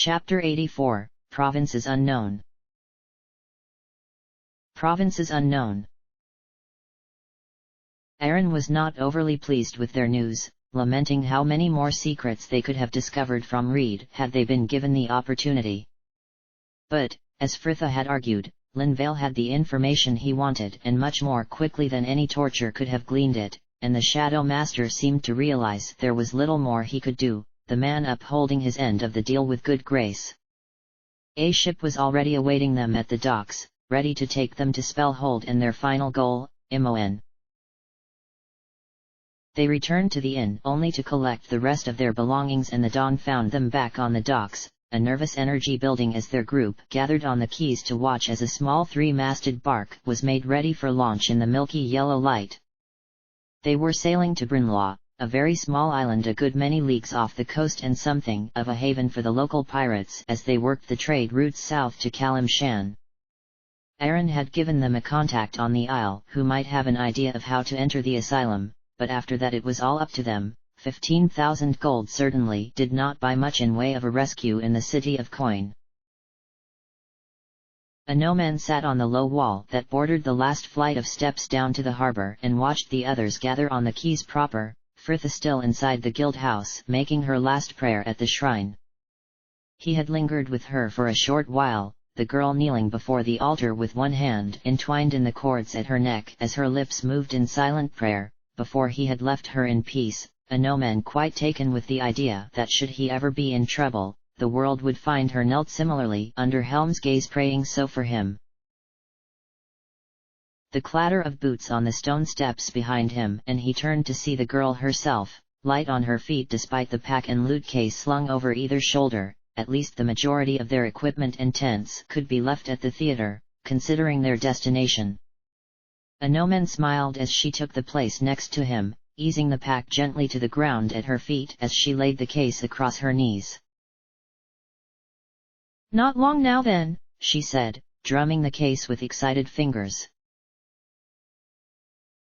Chapter 84, Provinces Unknown. Provinces Unknown. Aaron was not overly pleased with their news, lamenting how many more secrets they could have discovered from Reed had they been given the opportunity. But, as Fritha had argued, Linvale had the information he wanted and much more quickly than any torture could have gleaned it, and the Shadow Master seemed to realize there was little more he could do, the man upholding his end of the deal with good grace. A ship was already awaiting them at the docks, ready to take them to Spellhold and their final goal, Mon. They returned to the inn only to collect the rest of their belongings, and the dawn found them back on the docks, a nervous energy building as their group gathered on the quays to watch as a small three-masted bark was made ready for launch in the milky yellow light. They were sailing to Brynlaw, a very small island a good many leagues off the coast and something of a haven for the local pirates as they worked the trade routes south to Calimshan. Aaron had given them a contact on the isle who might have an idea of how to enter the asylum, but after that it was all up to them. 15,000 gold certainly did not buy much in way of a rescue in the city of coin. A no-man sat on the low wall that bordered the last flight of steps down to the harbor and watched the others gather on the quays proper, Fritha still inside the guild house making her last prayer at the shrine. He had lingered with her for a short while, the girl kneeling before the altar with one hand entwined in the cords at her neck as her lips moved in silent prayer, before he had left her in peace, a no-man quite taken with the idea that should he ever be in trouble, the world would find her knelt similarly under Helm's gaze praying so for him. The clatter of boots on the stone steps behind him, and he turned to see the girl herself, light on her feet despite the pack and loot case slung over either shoulder. At least the majority of their equipment and tents could be left at the theater, considering their destination. A no-man smiled as she took the place next to him, easing the pack gently to the ground at her feet as she laid the case across her knees. "Not long now then," she said, drumming the case with excited fingers.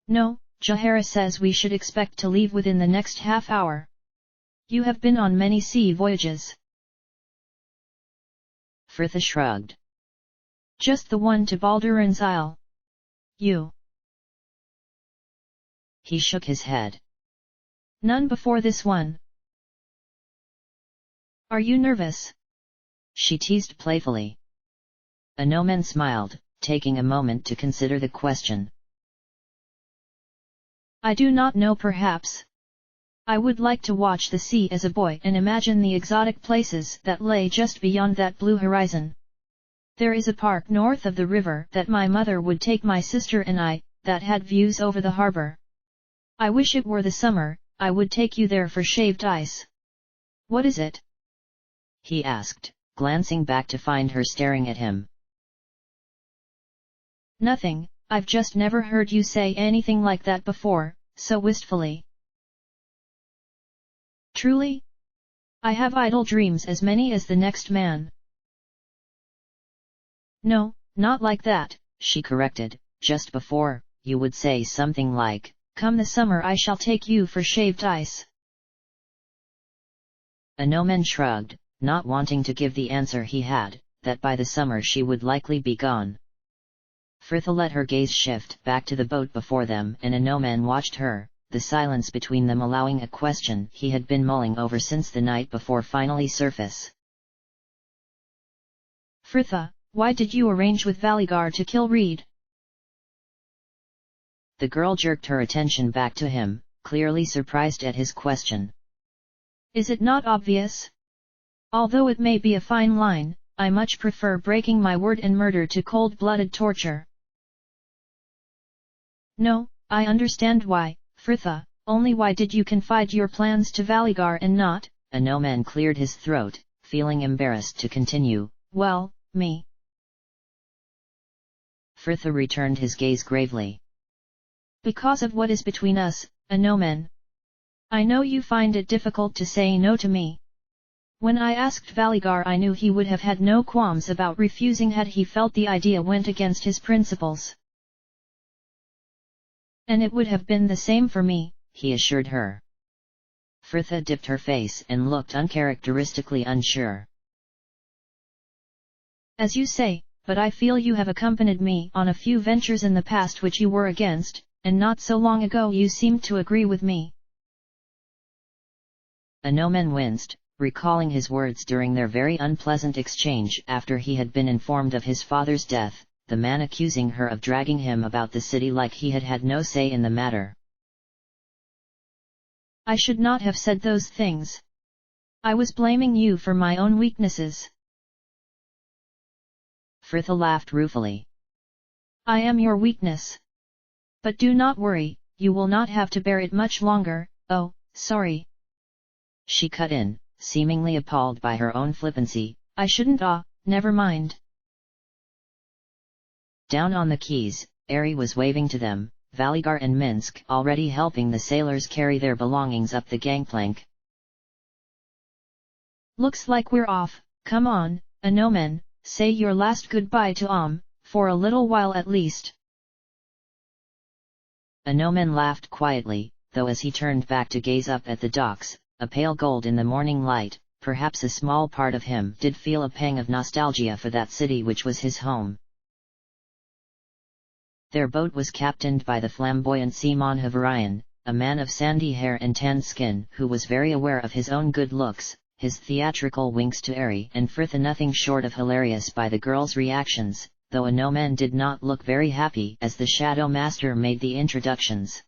"No, Jahara says we should expect to leave within the next half hour. You have been on many sea voyages." Fritha shrugged. "Just the one to Baldur's Isle. You?" He shook his head. "None before this one." "Are you nervous?" she teased playfully. A no-man smiled, taking a moment to consider the question. "I do not know, perhaps. I would like to watch the sea as a boy and imagine the exotic places that lay just beyond that blue horizon. There is a park north of the river that my mother would take my sister and I, that had views over the harbor. I wish it were the summer, I would take you there for shaved ice." "What is it?" he asked, glancing back to find her staring at him. "Nothing, I've just never heard you say anything like that before," so wistfully. "Truly? I have idle dreams as many as the next man." "No, not like that," she corrected, "just before, you would say something like, 'Come the summer I shall take you for shaved ice.'" A no-man shrugged, not wanting to give the answer he had, that by the summer she would likely be gone. Fritha let her gaze shift back to the boat before them, and a no-man watched her, the silence between them allowing a question he had been mulling over since the night before finally surface. "Fritha, why did you arrange with Valigar to kill Reed?" The girl jerked her attention back to him, clearly surprised at his question. "Is it not obvious? Although it may be a fine line, I much prefer breaking my word and murder to cold-blooded torture." "No, I understand why, Fritha, only why did you confide your plans to Valigar and not?" A no-man cleared his throat, feeling embarrassed to continue, "Well, me." Fritha returned his gaze gravely. "Because of what is between us, a no-man. I know you find it difficult to say no to me. When I asked Valigar, I knew he would have had no qualms about refusing had he felt the idea went against his principles. And it would have been the same for me," he assured her. Fritha dipped her face and looked uncharacteristically unsure. As you say, but I feel you have accompanied me on a few ventures in the past which you were against, and not so long ago you seemed to agree with me. Anomen winced, recalling his words during their very unpleasant exchange after he had been informed of his father's death, the man accusing her of dragging him about the city like he had had no say in the matter. I should not have said those things. I was blaming you for my own weaknesses. Fritha laughed ruefully. I am your weakness. But do not worry, you will not have to bear it much longer. Oh, sorry. She cut in, seemingly appalled by her own flippancy. I shouldn't. Never mind. Down on the quays, Ari was waving to them, Valigar and Minsk already helping the sailors carry their belongings up the gangplank. Looks like we're off. Come on, Anomen, say your last goodbye to for a little while at least. Anomen laughed quietly, though as he turned back to gaze up at the docks, a pale gold in the morning light, perhaps a small part of him did feel a pang of nostalgia for that city which was his home. Their boat was captained by the flamboyant seaman Havarian, a man of sandy hair and tanned skin who was very aware of his own good looks, his theatrical winks to Ari and Fritha nothing short of hilarious by the girls' reactions, though Anomen did not look very happy as the Shadow Master made the introductions.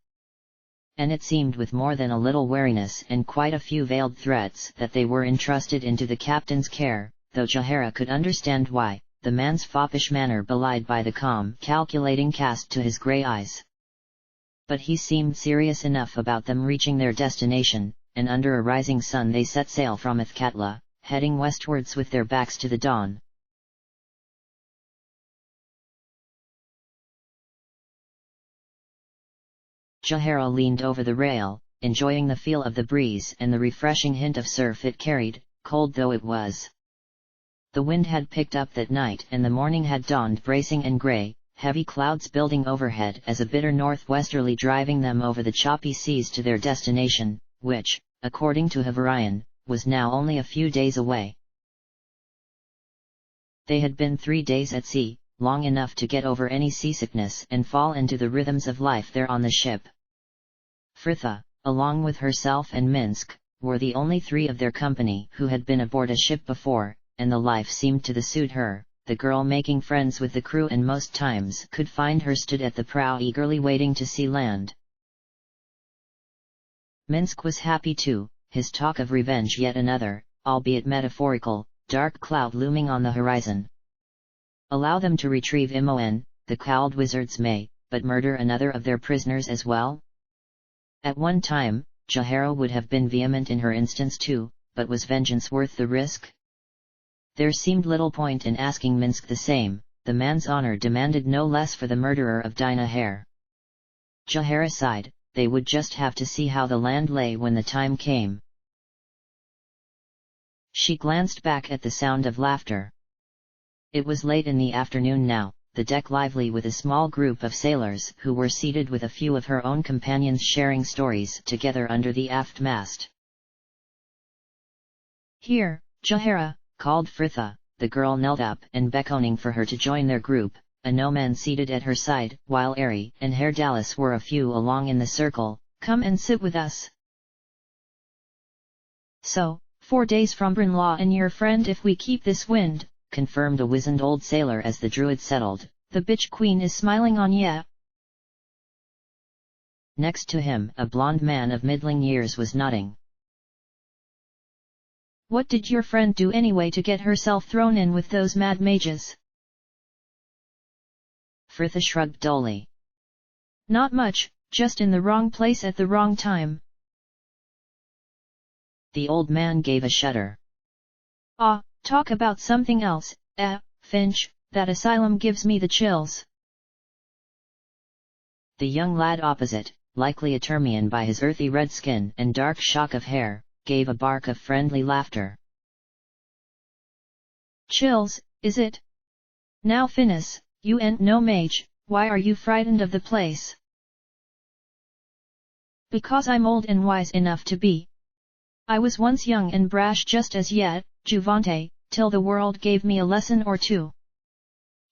And it seemed with more than a little wariness and quite a few veiled threats that they were entrusted into the captain's care, though Jahara could understand why, the man's foppish manner belied by the calm, calculating cast to his grey eyes. But he seemed serious enough about them reaching their destination, and under a rising sun they set sail from Athkatla, heading westwards with their backs to the dawn. Jahara leaned over the rail, enjoying the feel of the breeze and the refreshing hint of surf it carried, cold though it was. The wind had picked up that night and the morning had dawned bracing and grey, heavy clouds building overhead as a bitter northwesterly driving them over the choppy seas to their destination, which, according to Havarian, was now only a few days away. They had been 3 days at sea, long enough to get over any seasickness and fall into the rhythms of life there on the ship. Fritha, along with herself and Minsk, were the only 3 of their company who had been aboard a ship before, and the life seemed to suit her, the girl making friends with the crew and most times could find her stood at the prow eagerly waiting to see land. Minsk was happy too, his talk of revenge yet another, albeit metaphorical, dark cloud looming on the horizon. Allow them to retrieve Imoen, the cowled wizards may, but murder another of their prisoners as well? At one time, Jahara would have been vehement in her instance too, but was vengeance worth the risk? There seemed little point in asking Minsk the same, the man's honor demanded no less for the murderer of Dinah Hare. Jahara sighed, they would just have to see how the land lay when the time came. She glanced back at the sound of laughter. It was late in the afternoon now, the deck lively with a small group of sailors who were seated with a few of her own companions sharing stories together under the aft mast. Here, Jahara, called Fritha, the girl knelt up and beckoning for her to join their group, Anomen seated at her side, while Ari and Herr Dallas were a few along in the circle. Come and sit with us. So, 4 days from Brunlaw and your friend if we keep this wind, confirmed a wizened old sailor as the druid settled. The bitch queen is smiling on ya. Next to him a blond man of middling years was nodding. What did your friend do anyway to get herself thrown in with those mad mages? Fritha shrugged dully. Not much, just in the wrong place at the wrong time. The old man gave a shudder. Talk about something else, Finch, that asylum gives me the chills. The young lad opposite, likely a Termian by his earthy red skin and dark shock of hair, gave a bark of friendly laughter. Chills, is it? Now Finnis, you ain't no mage, why are you frightened of the place? Because I'm old and wise enough to be. I was once young and brash just as yet, Juvante, till the world gave me a lesson or two.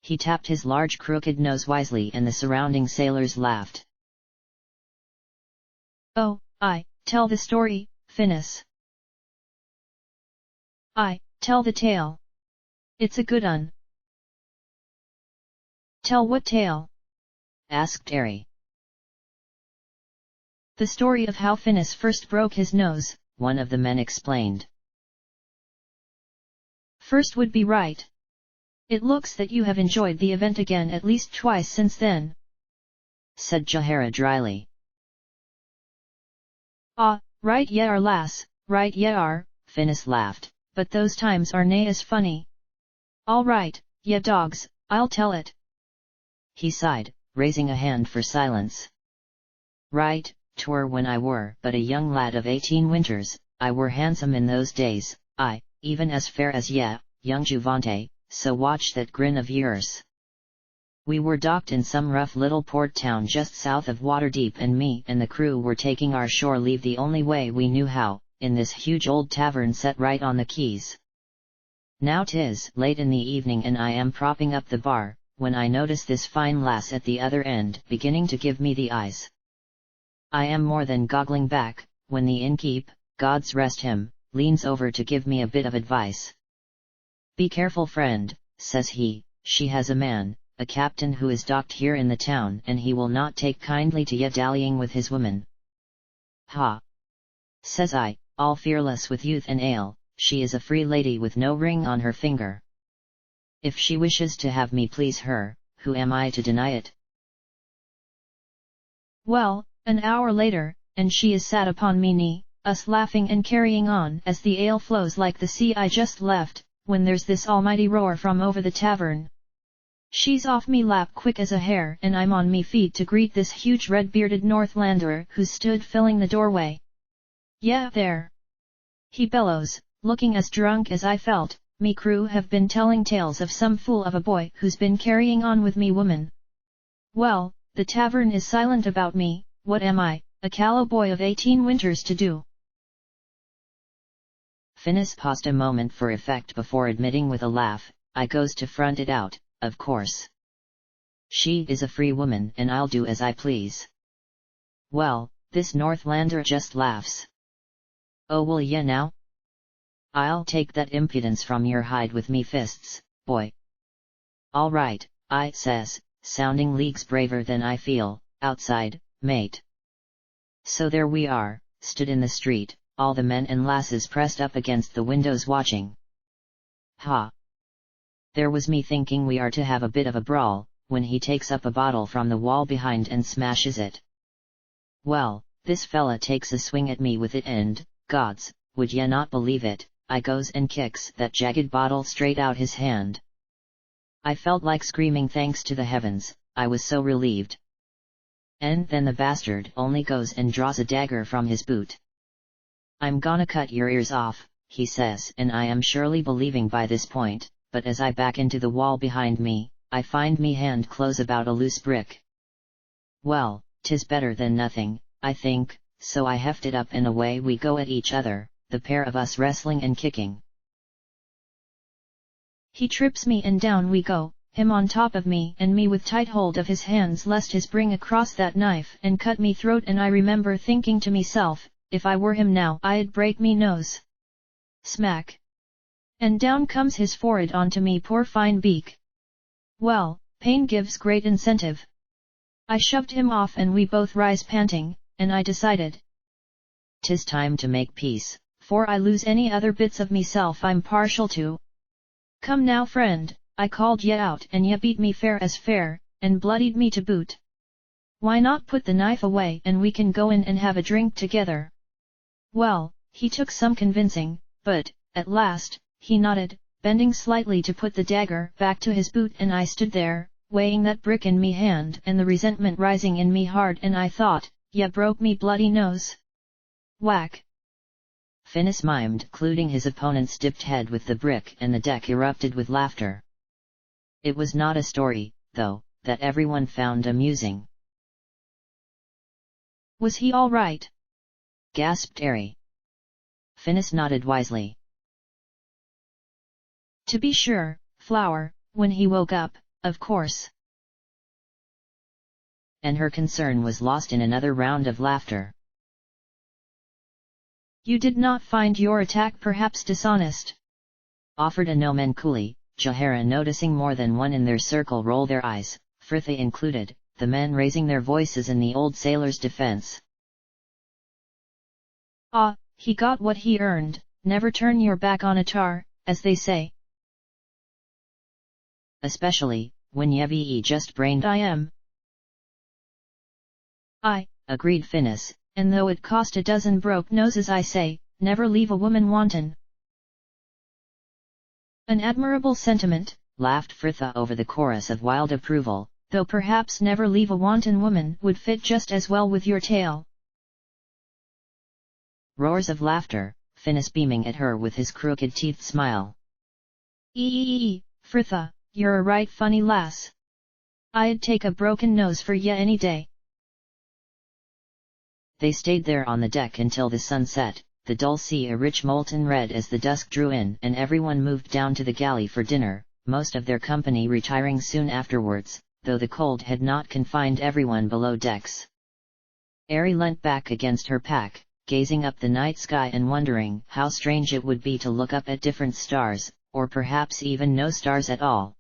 He tapped his large crooked nose wisely and the surrounding sailors laughed. Oh, tell the story, Finis. Tell the tale. It's a good un. Tell what tale? Asked Airy. The story of how Finis first broke his nose, one of the men explained. First would be right. It looks that you have enjoyed the event again at least twice since then, said Jahara dryly. Right ye are lass, right ye are, Finis laughed. But those times are nae as funny. All right, ye dogs, I'll tell it. He sighed, raising a hand for silence. Right, 'twere when I were but a young lad of 18 winters, I were handsome in those days, even as fair as ye, young Juvante, so watch that grin of yours. We were docked in some rough little port town just south of Waterdeep, and me and the crew were taking our shore leave the only way we knew how, in this huge old tavern set right on the quays. Now 'tis late in the evening and I am propping up the bar, when I notice this fine lass at the other end beginning to give me the eyes. I am more than goggling back, when the innkeep, God's rest him, leans over to give me a bit of advice. Be careful, friend, says he, she has a man, a captain who is docked here in the town, and he will not take kindly to ye dallying with his woman. Ha! Says I, all fearless with youth and ale, she is a free lady with no ring on her finger. If she wishes to have me please her, who am I to deny it? Well, an hour later, and she is sat upon me knee, us laughing and carrying on as the ale flows like the sea I just left, when there's this almighty roar from over the tavern. She's off me lap quick as a hare, and I'm on me feet to greet this huge red-bearded Northlander who stood filling the doorway. Yeah, there! He bellows, looking as drunk as I felt. Me crew have been telling tales of some fool of a boy who's been carrying on with me woman. Well, the tavern is silent about me. What am I, a callow boy of 18 winters, to do? Finis paused a moment for effect before admitting with a laugh, I goes to front it out, of course. She is a free woman and I'll do as I please. Well, this Northlander just laughs. Oh, will ye now? I'll take that impudence from your hide with me fists, boy. All right, I says, sounding leagues braver than I feel, outside, mate. So there we are, stood in the street, all the men and lasses pressed up against the windows watching. Ha! There was me thinking we are to have a bit of a brawl, when he takes up a bottle from the wall behind and smashes it. Well, this fella takes a swing at me with it and, gods, would ye not believe it, I goes and kicks that jagged bottle straight out his hand. I felt like screaming thanks to the heavens, I was so relieved. And then the bastard only goes and draws a dagger from his boot. I'm gonna cut your ears off, he says, and I am surely believing by this point, but as I back into the wall behind me, I find me hand close about a loose brick. Well, 'tis better than nothing, I think, so I heft it up and away we go at each other, the pair of us wrestling and kicking. He trips me and down we go, him on top of me and me with tight hold of his hands lest his bring across that knife and cut me throat, and I remember thinking to meself, if I were him now I'd break me nose. Smack! And down comes his forehead onto me poor fine beak. Well, pain gives great incentive. I shoved him off and we both rise panting, and I decided, 'tis time to make peace, for I lose any other bits of meself I'm partial to. Come now, friend, I called ye out and ye beat me fair as fair, and bloodied me to boot. Why not put the knife away and we can go in and have a drink together? Well, he took some convincing, but, at last, he nodded, bending slightly to put the dagger back to his boot, and I stood there, weighing that brick in me hand and the resentment rising in me hard, and I thought, ye broke me bloody nose. Whack! Finis mimed, clooting his opponent's dipped head with the brick, and the deck erupted with laughter. It was not a story, though, that everyone found amusing. Was he all right? Gasped Airy. Finis nodded wisely. To be sure, Flower, when he woke up, of course. And her concern was lost in another round of laughter. You did not find your attack perhaps dishonest? Offered a nomen coolly, Jahara, noticing more than one in their circle roll their eyes, Fritha included, the men raising their voices in the old sailor's defense. Ah, he got what he earned, never turn your back on a tar, as they say. Especially, when Yevi just brained I am. I, agreed Finnis, and though it cost a dozen broke noses I say, never leave a woman wanton. An admirable sentiment, laughed Fritha over the chorus of wild approval, though perhaps never leave a wanton woman would fit just as well with your tale. Roars of laughter, Finnis beaming at her with his crooked teeth smile. Fritha, you're a right funny lass. I'd take a broken nose for ye any day. They stayed there on the deck until the sun set, the dull sea a rich molten red as the dusk drew in, and everyone moved down to the galley for dinner, most of their company retiring soon afterwards, though the cold had not confined everyone below decks. Ari leant back against her pack, gazing up the night sky and wondering how strange it would be to look up at different stars, or perhaps even no stars at all.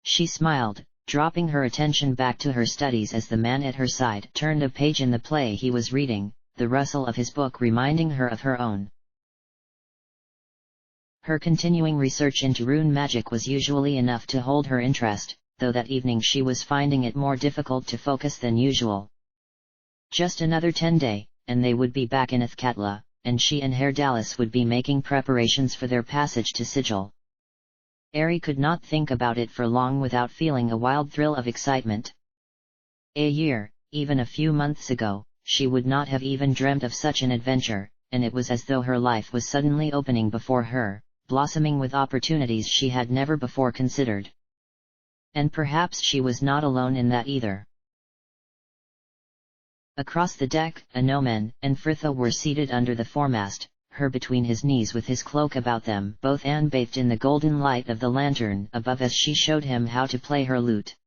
She smiled, dropping her attention back to her studies as the man at her side turned a page in the play he was reading, the rustle of his book reminding her of her own. Her continuing research into rune magic was usually enough to hold her interest, though that evening she was finding it more difficult to focus than usual. Just another 10 days, and they would be back in Athkatla, and she and Herr Dallas would be making preparations for their passage to Sigil. Ari could not think about it for long without feeling a wild thrill of excitement. A year, even a few months ago, she would not have even dreamt of such an adventure, and it was as though her life was suddenly opening before her, blossoming with opportunities she had never before considered. And perhaps she was not alone in that either. Across the deck, Anomen and Fritha were seated under the foremast, her between his knees with his cloak about them, both bathed in the golden light of the lantern above as she showed him how to play her lute.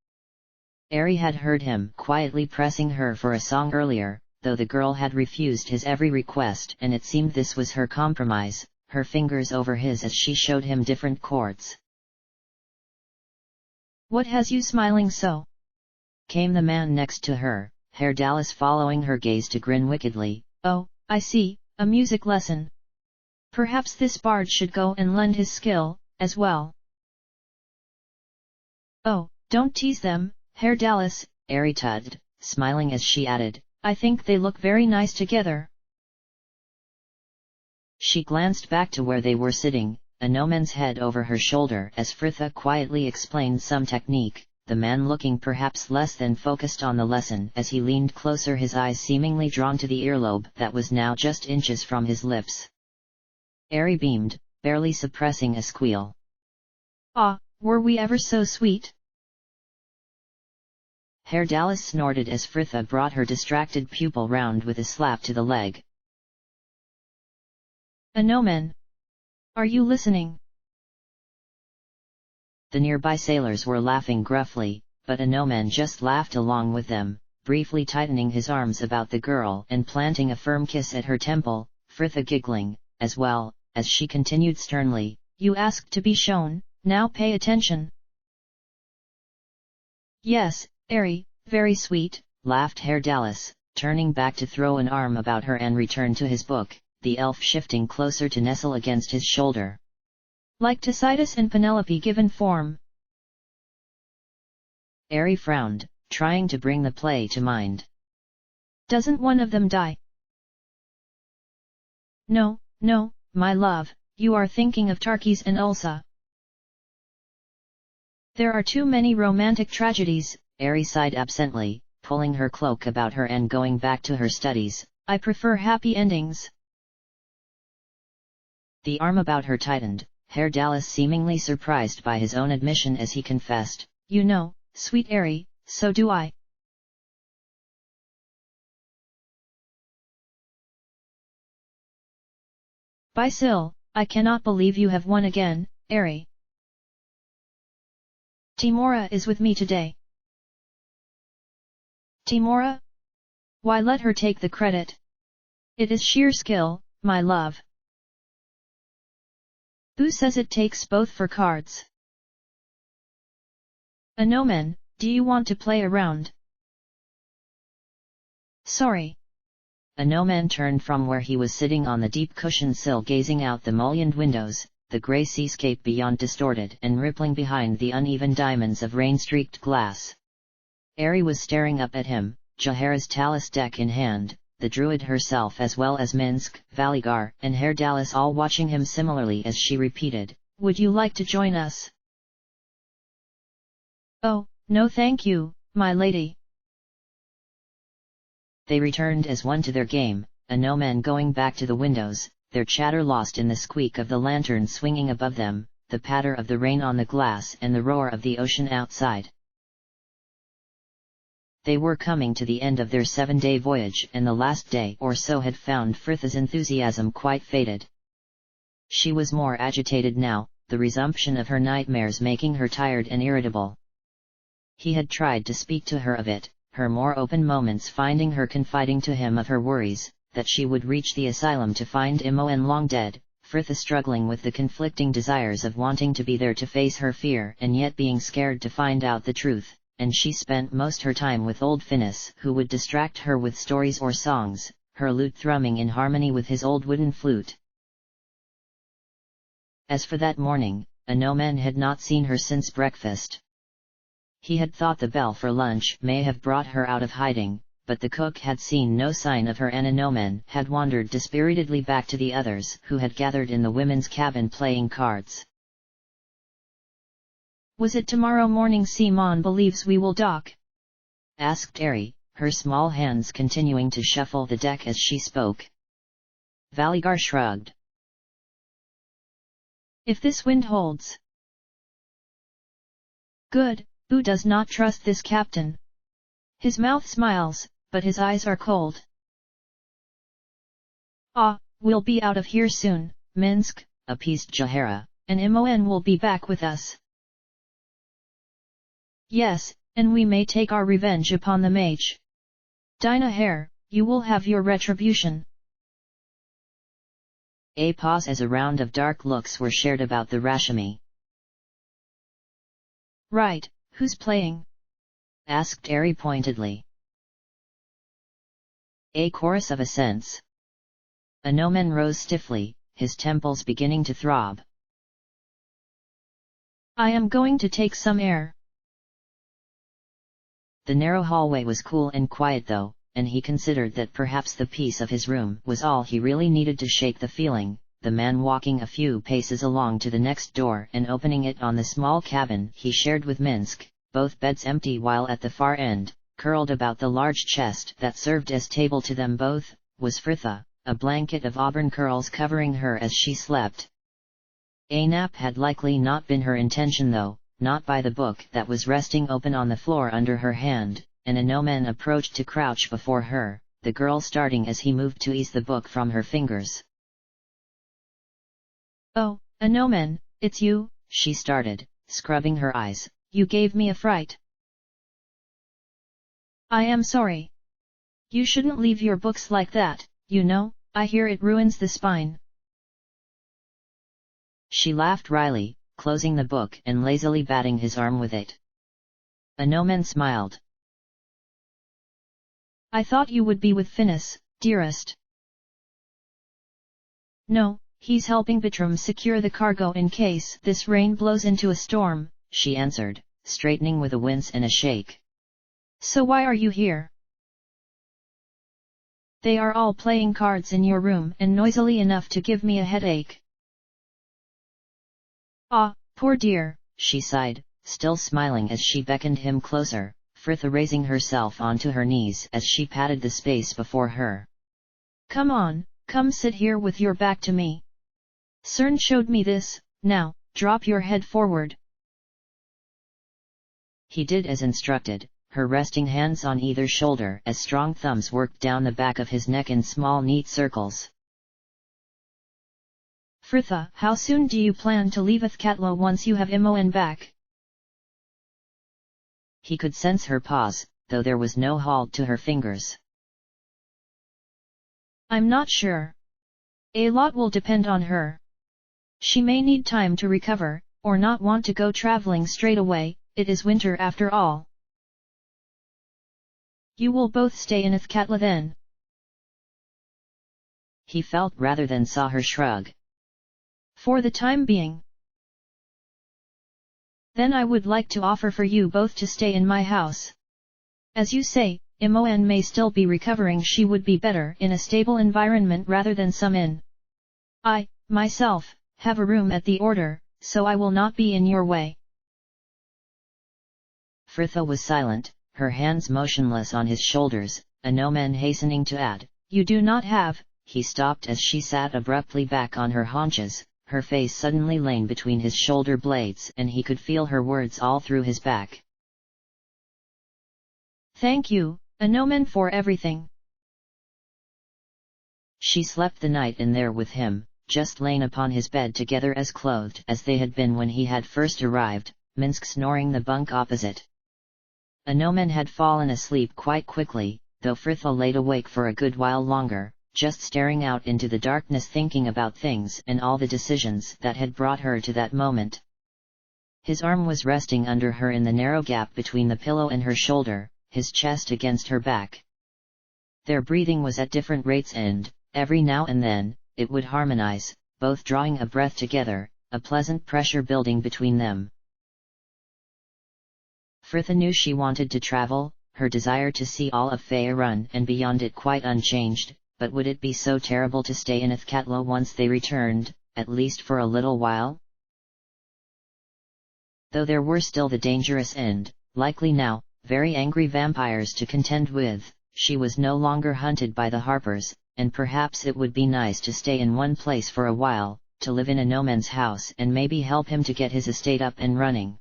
Ari had heard him quietly pressing her for a song earlier, though the girl had refused his every request, and it seemed this was her compromise, her fingers over his as she showed him different chords. What has you smiling so? Came the man next to her, Herr Dallas following her gaze to grin wickedly. Oh, I see, a music lesson. Perhaps this bard should go and lend his skill, as well. Oh, don't tease them, Herr Dallas, Ari tugged, smiling as she added, I think they look very nice together. She glanced back to where they were sitting, Anomen's head over her shoulder as Fritha quietly explained some technique, the man looking perhaps less than focused on the lesson as he leaned closer, his eyes seemingly drawn to the earlobe that was now just inches from his lips. Ari beamed, barely suppressing a squeal. Ah, were we ever so sweet? Herr Dallas snorted as Fritha brought her distracted pupil round with a slap to the leg. Anomen! Are you listening? The nearby sailors were laughing gruffly, but Anomen just laughed along with them, briefly tightening his arms about the girl and planting a firm kiss at her temple, Fritha giggling, as well, as she continued sternly, You asked to be shown, now pay attention. Yes, Ari, very sweet, laughed Herr Dallas, turning back to throw an arm about her and return to his book, the elf shifting closer to nestle against his shoulder. Like Tacitus and Penelope given form. Ari frowned, trying to bring the play to mind. Doesn't one of them die? No, no, my love, you are thinking of Tarkis and Ulsa. There are too many romantic tragedies, Ari sighed absently, pulling her cloak about her and going back to her studies. I prefer happy endings. The arm about her tightened, Herr Dallas seemingly surprised by his own admission as he confessed, You know, sweet Ari, so do I. By Sil, I cannot believe you have won again, Ari. Timora is with me today. Timora? Why let her take the credit? It is sheer skill, my love. Who says it takes both for cards? Anomen, do you want to play around? Sorry. Anomen turned from where he was sitting on the deep cushioned sill gazing out the mullioned windows, the grey seascape beyond distorted and rippling behind the uneven diamonds of rain-streaked glass. Ari was staring up at him, Jahara's talus deck in hand, the druid herself as well as Minsk, Valigar, and Herr Dallas all watching him similarly as she repeated, "Would you like to join us?" "Oh, no thank you, my lady." They returned as one to their game, Anomen going back to the windows, their chatter lost in the squeak of the lantern swinging above them, the patter of the rain on the glass and the roar of the ocean outside. They were coming to the end of their 7-day voyage and the last day or so had found Frith's enthusiasm quite faded. She was more agitated now, the resumption of her nightmares making her tired and irritable. He had tried to speak to her of it, her more open moments finding her confiding to him of her worries, that she would reach the asylum to find Imoen long dead, Frith struggling with the conflicting desires of wanting to be there to face her fear and yet being scared to find out the truth. And she spent most her time with old Finnis who would distract her with stories or songs, her lute thrumming in harmony with his old wooden flute. As for that morning, Anomen had not seen her since breakfast. He had thought the bell for lunch may have brought her out of hiding, but the cook had seen no sign of her and Anomen had wandered dispiritedly back to the others who had gathered in the women's cabin playing cards. "Was it tomorrow morning Simon believes we will dock?" asked Ari, her small hands continuing to shuffle the deck as she spoke. Valigar shrugged. "If this wind holds." "Good, who does not trust this captain? His mouth smiles, but his eyes are cold." "Ah, we'll be out of here soon, Minsk," appeased Jahara. "And Imoen will be back with us." "Yes, and we may take our revenge upon the mage. Dinah Hare, you will have your retribution." A pause as a round of dark looks were shared about the Rashami. "Right, who's playing?" asked Ari pointedly. A chorus of assents. Anomen rose stiffly, his temples beginning to throb. "I am going to take some air." The narrow hallway was cool and quiet though, and he considered that perhaps the peace of his room was all he really needed to shake the feeling. The man walking a few paces along to the next door and opening it on the small cabin he shared with Minsk, both beds empty while at the far end, curled about the large chest that served as table to them both, was Fritha, a blanket of auburn curls covering her as she slept. A nap had likely not been her intention though, not by the book that was resting open on the floor under her hand, and Anomen approached to crouch before her, the girl starting as he moved to ease the book from her fingers. "Oh, Anomen, it's you," she started, scrubbing her eyes. "You gave me a fright." "I am sorry. You shouldn't leave your books like that, you know, I hear it ruins the spine." She laughed wryly, closing the book and lazily batting his arm with it. Anomen smiled. "I thought you would be with Finnis, dearest." "No, he's helping Bertram secure the cargo in case this rain blows into a storm," she answered, straightening with a wince and a shake. "So why are you here?" "They are all playing cards in your room and noisily enough to give me a headache." "Ah, poor dear," she sighed, still smiling as she beckoned him closer, Fritha raising herself onto her knees as she patted the space before her. "Come on, come sit here with your back to me. Cern showed me this, now, drop your head forward." He did as instructed, her resting hands on either shoulder as strong thumbs worked down the back of his neck in small neat circles. "Fritha, how soon do you plan to leave Athkatla once you have Imoen back?" He could sense her pause, though there was no halt to her fingers. I'm not sure. A lot will depend on her. She may need time to recover, or not want to go traveling straight away. It is winter after all. You will both stay in Ithkatla then? He felt rather than saw her shrug. For the time being. Then I would like to offer for you both to stay in my house. As you say, Imoen may still be recovering. She would be better in a stable environment rather than some inn. I, myself, have a room at the order, so I will not be in your way. Fritha was silent, her hands motionless on his shoulders, Inomen hastening to add, "You do not have." He stopped as she sat abruptly back on her haunches, her face suddenly lain between his shoulder blades, and he could feel her words all through his back. Thank you, Inomen, for everything. She slept the night in there with him, just lain upon his bed together as clothed as they had been when he had first arrived, Minsk snoring the bunk opposite. Inomen had fallen asleep quite quickly, though Fritha laid awake for a good while longer, just staring out into the darkness, thinking about things and all the decisions that had brought her to that moment. His arm was resting under her in the narrow gap between the pillow and her shoulder, his chest against her back. Their breathing was at different rates and, every now and then, it would harmonize, both drawing a breath together, a pleasant pressure building between them. Fritha knew she wanted to travel, her desire to see all of Faerun and beyond it quite unchanged, but would it be so terrible to stay in Ithkatla once they returned, at least for a little while? Though there were still the dangerous and, likely now, very angry vampires to contend with, she was no longer hunted by the Harpers, and perhaps it would be nice to stay in one place for a while, to live in Inomen's house and maybe help him to get his estate up and running.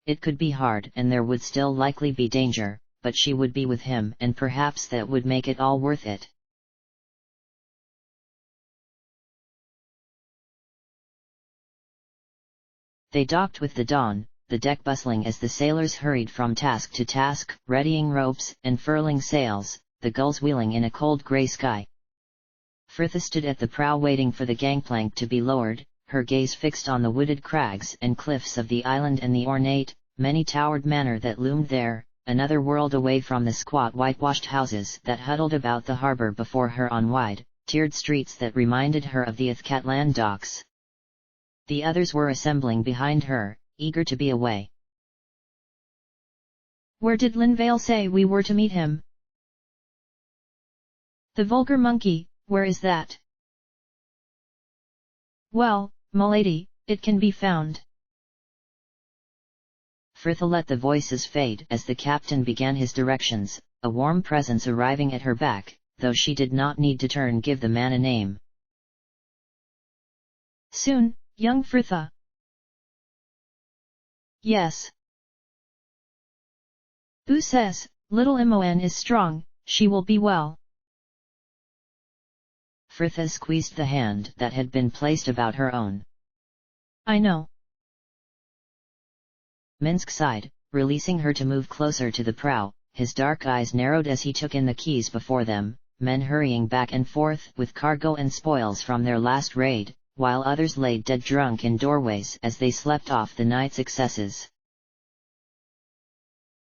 It could be hard and there would still likely be danger, but she would be with him and perhaps that would make it all worth it. They docked with the dawn, the deck bustling as the sailors hurried from task to task, readying ropes and furling sails, the gulls wheeling in a cold grey sky. Fritha stood at the prow waiting for the gangplank to be lowered, her gaze fixed on the wooded crags and cliffs of the island and the ornate, many-towered manor that loomed there, another world away from the squat whitewashed houses that huddled about the harbour before her on wide, tiered streets that reminded her of the Ithkatlan docks. The others were assembling behind her, eager to be away. Where did Linvale say we were to meet him? The Vulgar Monkey, where is that? Well, m'lady, it can be found. Fritha let the voices fade as the captain began his directions, a warm presence arriving at her back, though she did not need to turn give the man a name. Soon, young Fritha. Yes. Who says, little Imoen is strong, she will be well. Fritha squeezed the hand that had been placed about her own. I know. Minsk sighed, releasing her to move closer to the prow, his dark eyes narrowed as he took in the keys before them, men hurrying back and forth with cargo and spoils from their last raid, while others lay dead drunk in doorways as they slept off the night's excesses.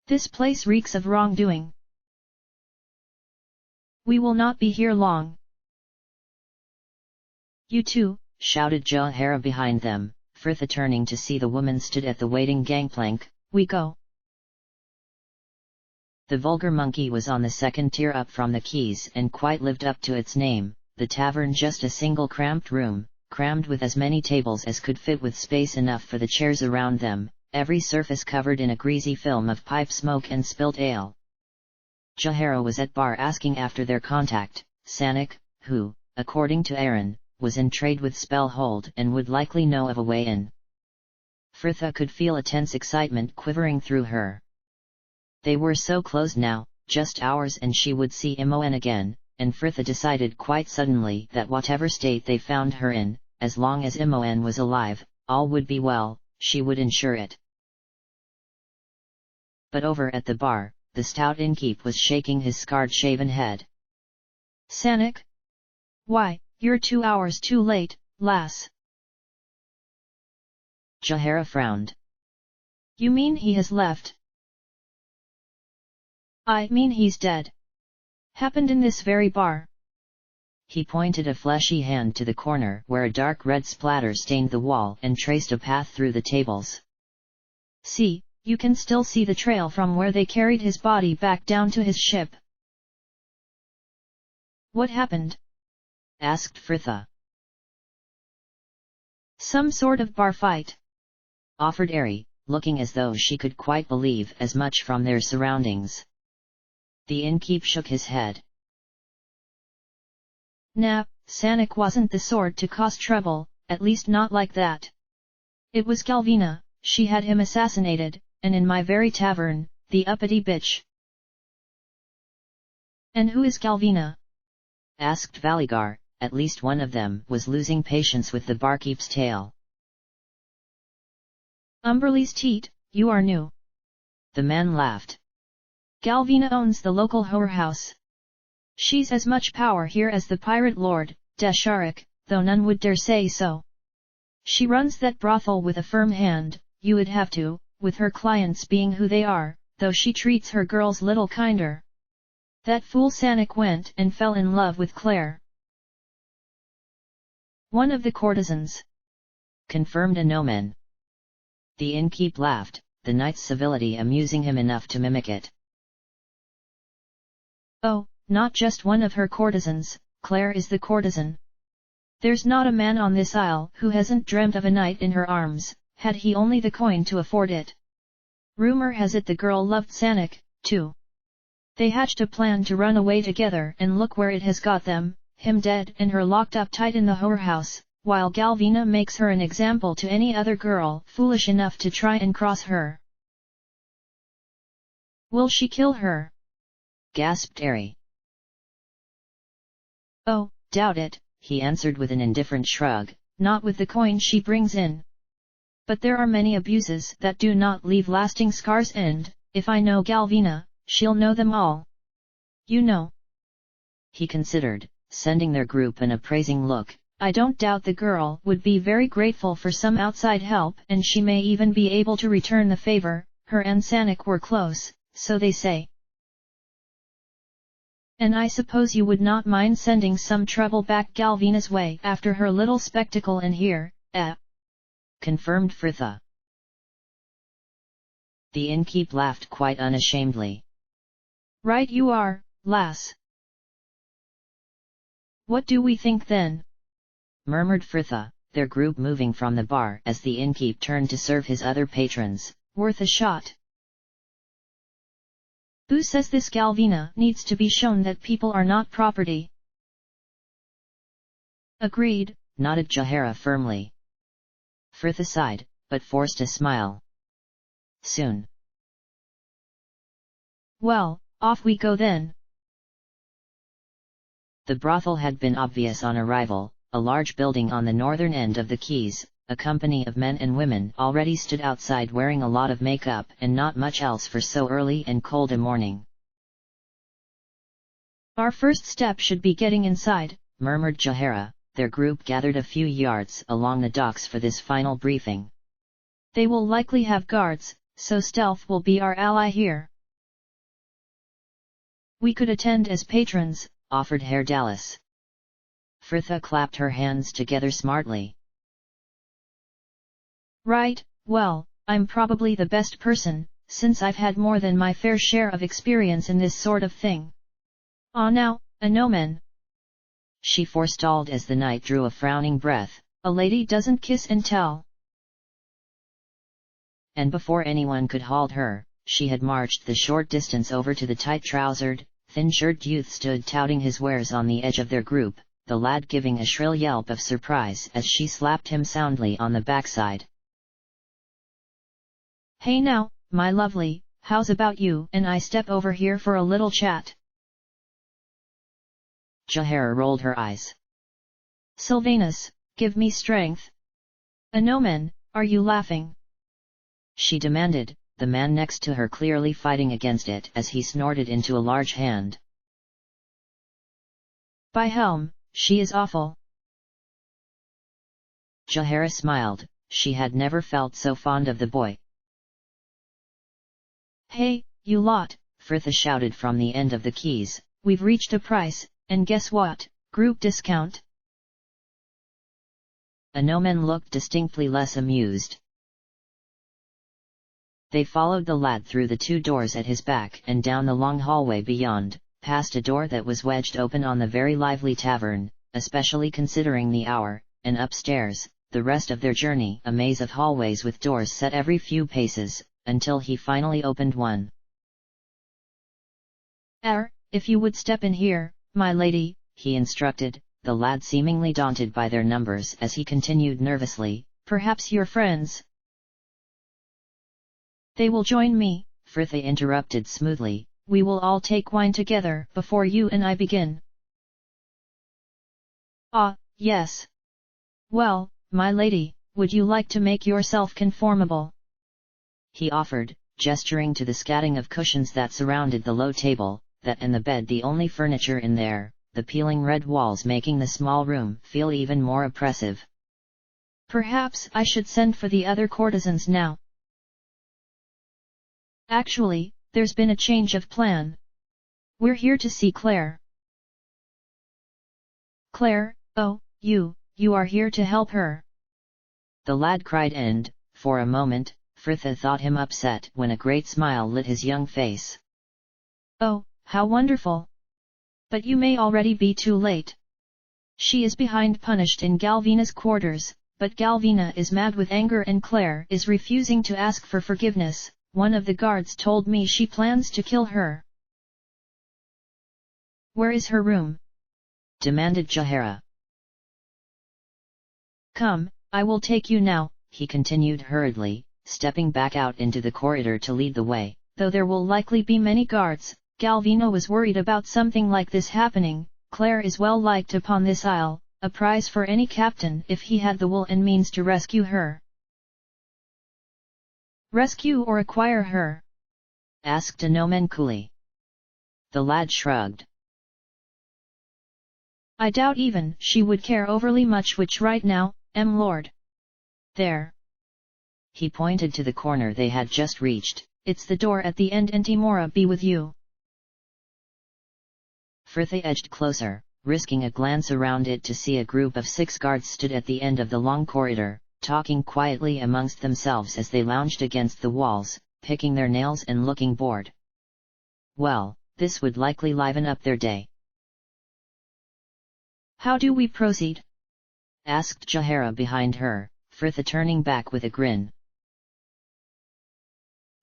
This place reeks of wrongdoing. We will not be here long. You too, shouted Jahara behind them, Fritha turning to see the woman stood at the waiting gangplank. We go. The Vulgar Monkey was on the second tier up from the quays and quite lived up to its name, the tavern just a single cramped room, crammed with as many tables as could fit with space enough for the chairs around them, every surface covered in a greasy film of pipe smoke and spilt ale. Jahara was at bar asking after their contact, Sanik, who, according to Aaron, was in trade with Spellhold and would likely know of a way in. Fritha could feel a tense excitement quivering through her. They were so close now, just hours and she would see Imoen again, and Fritha decided quite suddenly that whatever state they found her in, as long as Imoen was alive, all would be well, she would ensure it. But over at the bar, the stout innkeep was shaking his scarred shaven head. Sanik? Why, you're 2 hours too late, lass. Jahara frowned. You mean he has left? I mean he's dead. Happened in this very bar. He pointed a fleshy hand to the corner where a dark red splatter stained the wall and traced a path through the tables. See, you can still see the trail from where they carried his body back down to his ship. What happened? Asked Fritha. Some sort of bar fight. Offered Ari, looking as though she could quite believe as much from their surroundings. The innkeep shook his head. Nah, Sanik wasn't the sort to cause trouble, at least not like that. It was Galvina, she had him assassinated, and in my very tavern, the uppity bitch. And who is Galvina? Asked Valigar. At least one of them was losing patience with the barkeep's tale. Umberlee's teat, you are new. The man laughed. Galvina owns the local whorehouse. She's as much power here as the pirate lord, Desharik, though none would dare say so. She runs that brothel with a firm hand, you would have to, with her clients being who they are, though she treats her girls little kinder. That fool Sanik went and fell in love with Claire. One of the courtesans. Confirmed a nomen. The innkeep laughed, the knight's civility amusing him enough to mimic it. Oh, not just one of her courtesans, Claire is the courtesan. There's not a man on this isle who hasn't dreamt of a knight in her arms, had he only the coin to afford it. Rumor has it the girl loved Sanik, too. They hatched a plan to run away together and look where it has got them, him dead and her locked up tight in the whorehouse, while Galvina makes her an example to any other girl foolish enough to try and cross her. Will she kill her? Gasped Ari. Oh, doubt it, he answered with an indifferent shrug. Not with the coin she brings in. But there are many abuses that do not leave lasting scars and, if I know Galvina, she'll know them all. You know. He considered, sending their group an appraising look. I don't doubt the girl would be very grateful for some outside help and she may even be able to return the favor, her and Sanik were close, so they say. And I suppose you would not mind sending some trouble back Galvina's way after her little spectacle in here, confirmed Fritha. The innkeep laughed quite unashamedly. Right you are, lass. What do we think then? Murmured Fritha, their group moving from the bar as the innkeep turned to serve his other patrons. Worth a shot. Who says this Galvina needs to be shown that people are not property? Agreed, nodded Jahara firmly. Fritha sighed, but forced a smile. Soon. Well, off we go then. The brothel had been obvious on arrival, a large building on the northern end of the quays. A company of men and women already stood outside wearing a lot of makeup and not much else for so early and cold a morning. Our first step should be getting inside, murmured Jahara. Their group gathered a few yards along the docks for this final briefing. They will likely have guards, so stealth will be our ally here. We could attend as patrons, offered Herr Dallas. Fritha clapped her hands together smartly. Right, well, I'm probably the best person, since I've had more than my fair share of experience in this sort of thing. Ah now, a nomen. She forestalled as the knight drew a frowning breath. A lady doesn't kiss and tell. And before anyone could halt her, she had marched the short distance over to the tight-trousered, thin-shirted youth stood touting his wares on the edge of their group, the lad giving a shrill yelp of surprise as she slapped him soundly on the backside. Hey now, my lovely, how's about you and I step over here for a little chat? Jahara rolled her eyes. Sylvanus, give me strength. A nomen, are you laughing? She demanded, the man next to her clearly fighting against it as he snorted into a large hand. By helm, she is awful. Jaehaera smiled, she had never felt so fond of the boy. Hey, you lot, Fritha shouted from the end of the quays. We've reached a price, and guess what, group discount. A gnomon looked distinctly less amused. They followed the lad through the 2 doors at his back and down the long hallway beyond, past a door that was wedged open on the very lively tavern, especially considering the hour, and upstairs, the rest of their journey a maze of hallways with doors set every few paces, until he finally opened one. If you would step in here, my lady, he instructed, the lad seemingly daunted by their numbers as he continued nervously, perhaps your friends. They will join me, Fritha interrupted smoothly. We will all take wine together before you and I begin. Ah, yes. Well, my lady, would you like to make yourself conformable? He offered, gesturing to the scatting of cushions that surrounded the low table, that and the bed the only furniture in there, the peeling red walls making the small room feel even more oppressive. Perhaps I should send for the other courtesans now. Actually, there's been a change of plan. We're here to see Claire. Claire, oh, you are here to help her. The lad cried and, for a moment, Fritha thought him upset when a great smile lit his young face. Oh, how wonderful! But you may already be too late. She is behind punished in Galvina's quarters, but Galvina is mad with anger and Claire is refusing to ask for forgiveness. One of the guards told me she plans to kill her. Where is her room? Demanded Jaehaera. Come, I will take you now, he continued hurriedly, stepping back out into the corridor to lead the way. Though there will likely be many guards, Galvina was worried about something like this happening. Claire is well liked upon this isle, a prize for any captain if he had the will and means to rescue her. Rescue or acquire her? Asked a gnomon coolly. The lad shrugged. I doubt even she would care overly much which right now, lord. There. He pointed to the corner they had just reached. It's the door at the end and Timora be with you. Fritha edged closer, risking a glance around it to see a group of 6 guards stood at the end of the long corridor, talking quietly amongst themselves as they lounged against the walls, picking their nails and looking bored. Well, this would likely liven up their day. How do we proceed? Asked Jaehaera behind her, Fritha turning back with a grin.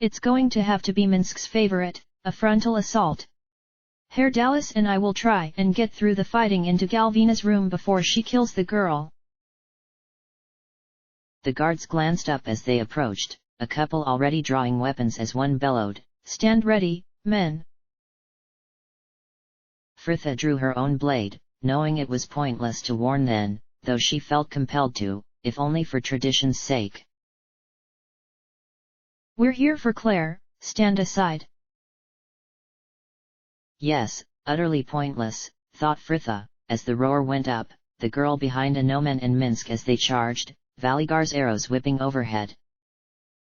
It's going to have to be Minsk's favorite, a frontal assault. Herr Dallas and I will try and get through the fighting into Galvina's room before she kills the girl. The guards glanced up as they approached, a couple already drawing weapons as one bellowed, Stand ready, men. Fritha drew her own blade, knowing it was pointless to warn then, though she felt compelled to, if only for tradition's sake. We're here for Claire, stand aside. Yes, utterly pointless, thought Fritha, as the roar went up, the girl behind a gnomon and Minsk as they charged, Valigar's arrows whipping overhead.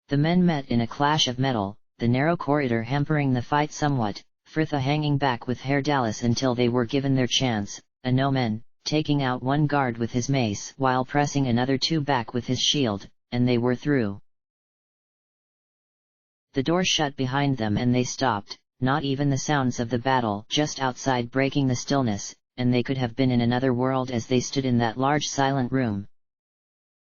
The men met in a clash of metal, the narrow corridor hampering the fight somewhat, Fritha hanging back with Herr Dallas until they were given their chance, a gnomon, taking out one guard with his mace while pressing another 2 back with his shield, and they were through. The door shut behind them and they stopped, not even the sounds of the battle just outside breaking the stillness, and they could have been in another world as they stood in that large silent room.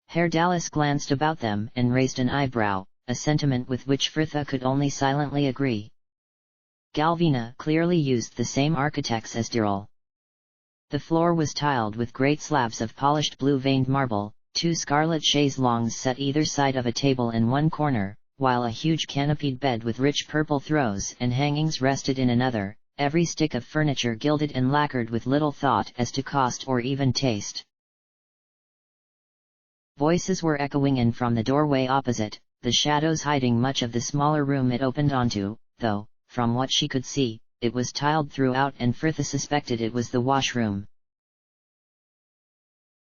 Herr Dallas glanced about them and raised an eyebrow, a sentiment with which Fritha could only silently agree. Galvina clearly used the same architects as Dirl. The floor was tiled with great slabs of polished blue-veined marble, 2 scarlet chaise longues set either side of a table in one corner, while a huge canopied bed with rich purple throws and hangings rested in another, every stick of furniture gilded and lacquered with little thought as to cost or even taste. Voices were echoing in from the doorway opposite, the shadows hiding much of the smaller room it opened onto, though, from what she could see, it was tiled throughout and Frithia suspected it was the washroom.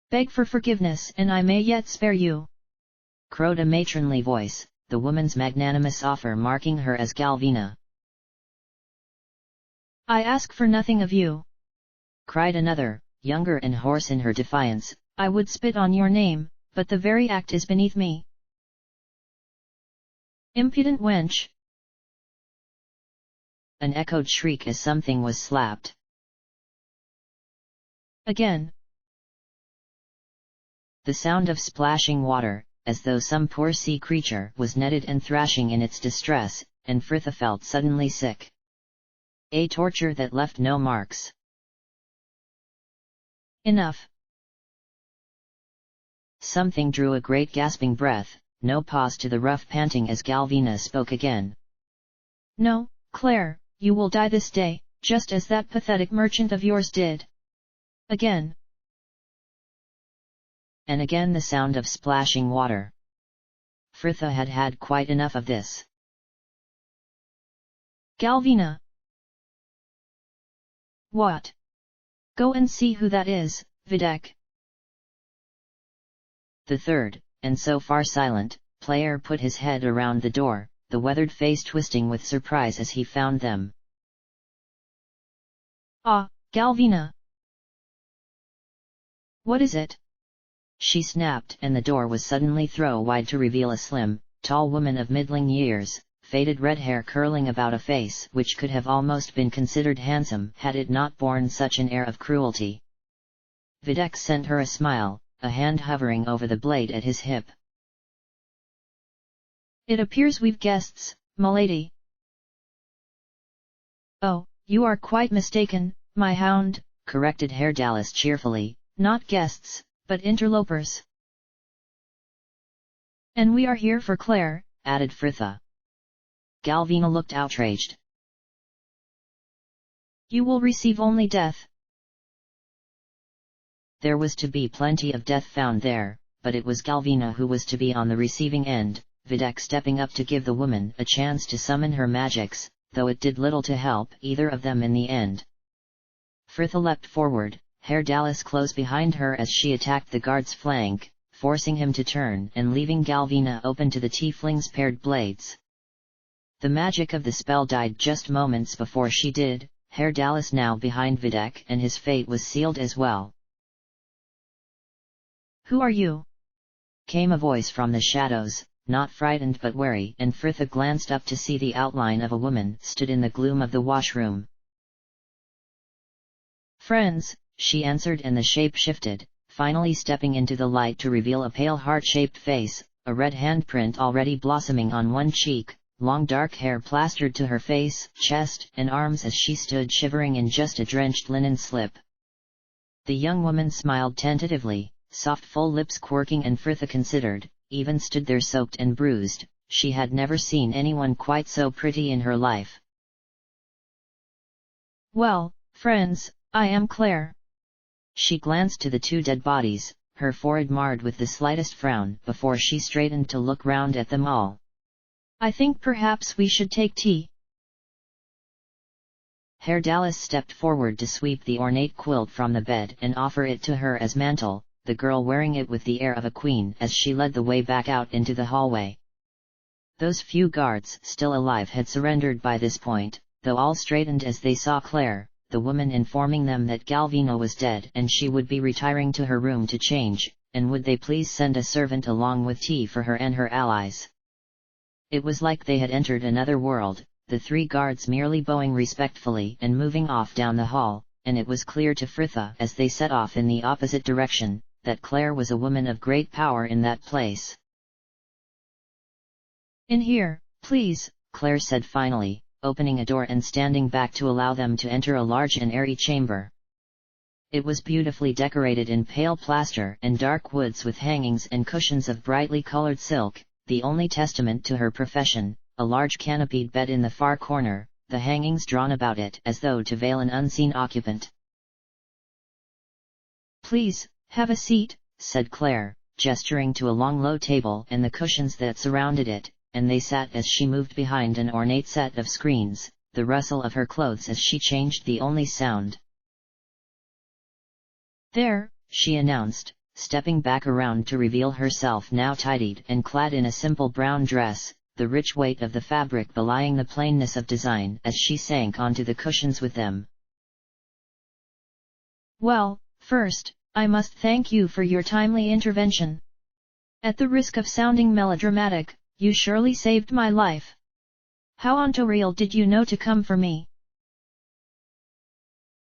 "Beg for forgiveness and I may yet spare you," crowed a matronly voice, the woman's magnanimous offer marking her as Galvina. "I ask for nothing of you," cried another, younger and hoarse in her defiance. "I would spit on your name, but the very act is beneath me." "Impudent wench!" An echoed shriek as something was slapped. Again. The sound of splashing water, as though some poor sea creature was netted and thrashing in its distress, and Frithia felt suddenly sick. A torture that left no marks. "Enough!" Something drew a great gasping breath, no pause to the rough panting as Galvina spoke again. "No, Claire, you will die this day, just as that pathetic merchant of yours did." Again. And again the sound of splashing water. Frithia had had quite enough of this. "Galvina!" "What?" "Go and see who that is, Videk." The third, and so far silent, player put his head around the door, the weathered face twisting with surprise as he found them. "Ah, Galvina! What is it?" She snapped, and the door was suddenly thrown wide to reveal a slim, tall woman of middling years, faded red hair curling about a face which could have almost been considered handsome had it not borne such an air of cruelty. Videk sent her a smile, a hand hovering over the blade at his hip. "It appears we've guests, m'lady." "Oh, you are quite mistaken, my hound," corrected Herr Dallas cheerfully. "Not guests, but interlopers." "And we are here for Claire," added Frithia. Galvina looked outraged. "You will receive only death." There was to be plenty of death found there, but it was Galvina who was to be on the receiving end, Videk stepping up to give the woman a chance to summon her magics, though it did little to help either of them in the end. Frithia leapt forward, Herr Dallas close behind her as she attacked the guard's flank, forcing him to turn and leaving Galvina open to the tiefling's paired blades. The magic of the spell died just moments before she did, Herr Dallas now behind Videk and his fate was sealed as well. "Who are you?" came a voice from the shadows, not frightened but wary, and Frithia glanced up to see the outline of a woman stood in the gloom of the washroom. "Friends," she answered, and the shape shifted, finally stepping into the light to reveal a pale heart-shaped face, a red handprint already blossoming on one cheek, long dark hair plastered to her face, chest, and arms as she stood shivering in just a drenched linen slip. The young woman smiled tentatively, soft full lips quirking, and Frithia considered, even stood there soaked and bruised, she had never seen anyone quite so pretty in her life. "Well, friends, I am Claire." She glanced to the two dead bodies, her forehead marred with the slightest frown, before she straightened to look round at them all. "I think perhaps we should take tea." Herr Dallas stepped forward to sweep the ornate quilt from the bed and offer it to her as mantle, the girl wearing it with the air of a queen as she led the way back out into the hallway. Those few guards still alive had surrendered by this point, though all straightened as they saw Claire, the woman informing them that Galvina was dead and she would be retiring to her room to change, and would they please send a servant along with tea for her and her allies. It was like they had entered another world, the three guards merely bowing respectfully and moving off down the hall, and it was clear to Frithia as they set off in the opposite direction, that Claire was a woman of great power in that place. "In here, please," Claire said finally, opening a door and standing back to allow them to enter a large and airy chamber. It was beautifully decorated in pale plaster and dark woods with hangings and cushions of brightly colored silk, the only testament to her profession, a large canopied bed in the far corner, the hangings drawn about it as though to veil an unseen occupant. "Please, have a seat," said Claire, gesturing to a long low table and the cushions that surrounded it, and they sat as she moved behind an ornate set of screens, the rustle of her clothes as she changed the only sound. "There," she announced, stepping back around to reveal herself now tidied and clad in a simple brown dress, the rich weight of the fabric belying the plainness of design as she sank onto the cushions with them. "Well, first, I must thank you for your timely intervention. At the risk of sounding melodramatic, you surely saved my life. How unreal did you know to come for me?"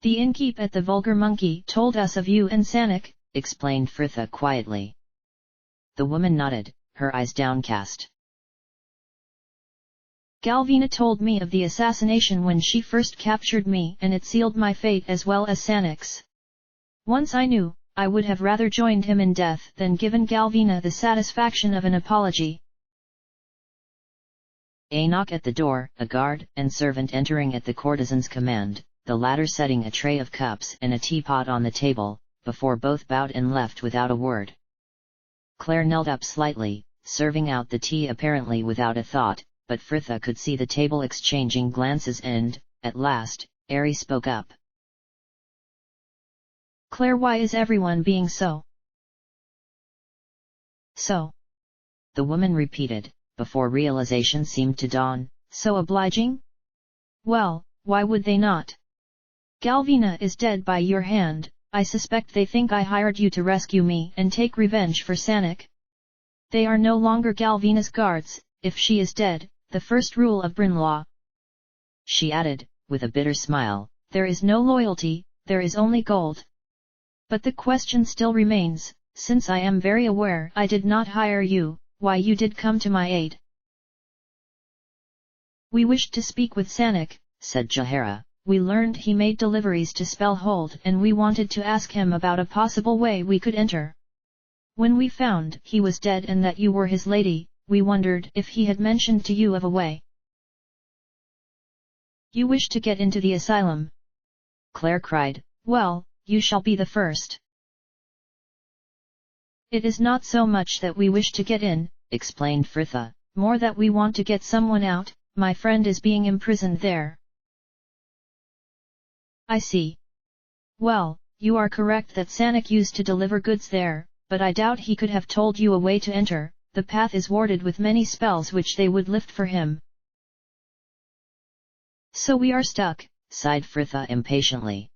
"The innkeep at the Vulgar Monkey told us of you and Sanik," explained Fritha quietly. The woman nodded, her eyes downcast. "Galvina told me of the assassination when she first captured me, and it sealed my fate as well as Sanik's. Once I knew, I would have rather joined him in death than given Galvina the satisfaction of an apology." A knock at the door, a guard and servant entering at the courtesan's command, the latter setting a tray of cups and a teapot on the table, before both bowed and left without a word. Claire knelt up slightly, serving out the tea apparently without a thought, but Fritha could see the table exchanging glances and, at last, Ari spoke up. "Claire, why is everyone being so?" "So?" the woman repeated, before realization seemed to dawn. "So obliging? Well, why would they not? Galvina is dead by your hand. I suspect they think I hired you to rescue me and take revenge for Sanik. They are no longer Galvina's guards. If she is dead, the first rule of Bryn law," she added, with a bitter smile, "there is no loyalty, there is only gold. But the question still remains, since I am very aware I did not hire you, why you did come to my aid." "We wished to speak with Sanik," said Jahara. "We learned he made deliveries to Spellhold and we wanted to ask him about a possible way we could enter. When we found he was dead and that you were his lady, we wondered if he had mentioned to you of a way." "You wish to get into the asylum?" Claire cried. "Well, you shall be the first." "It is not so much that we wish to get in," explained Fritha, "more that we want to get someone out. My friend is being imprisoned there." "I see. Well, you are correct that Sanik used to deliver goods there, but I doubt he could have told you a way to enter. The path is warded with many spells which they would lift for him. So we are stuck," sighed Fritha impatiently.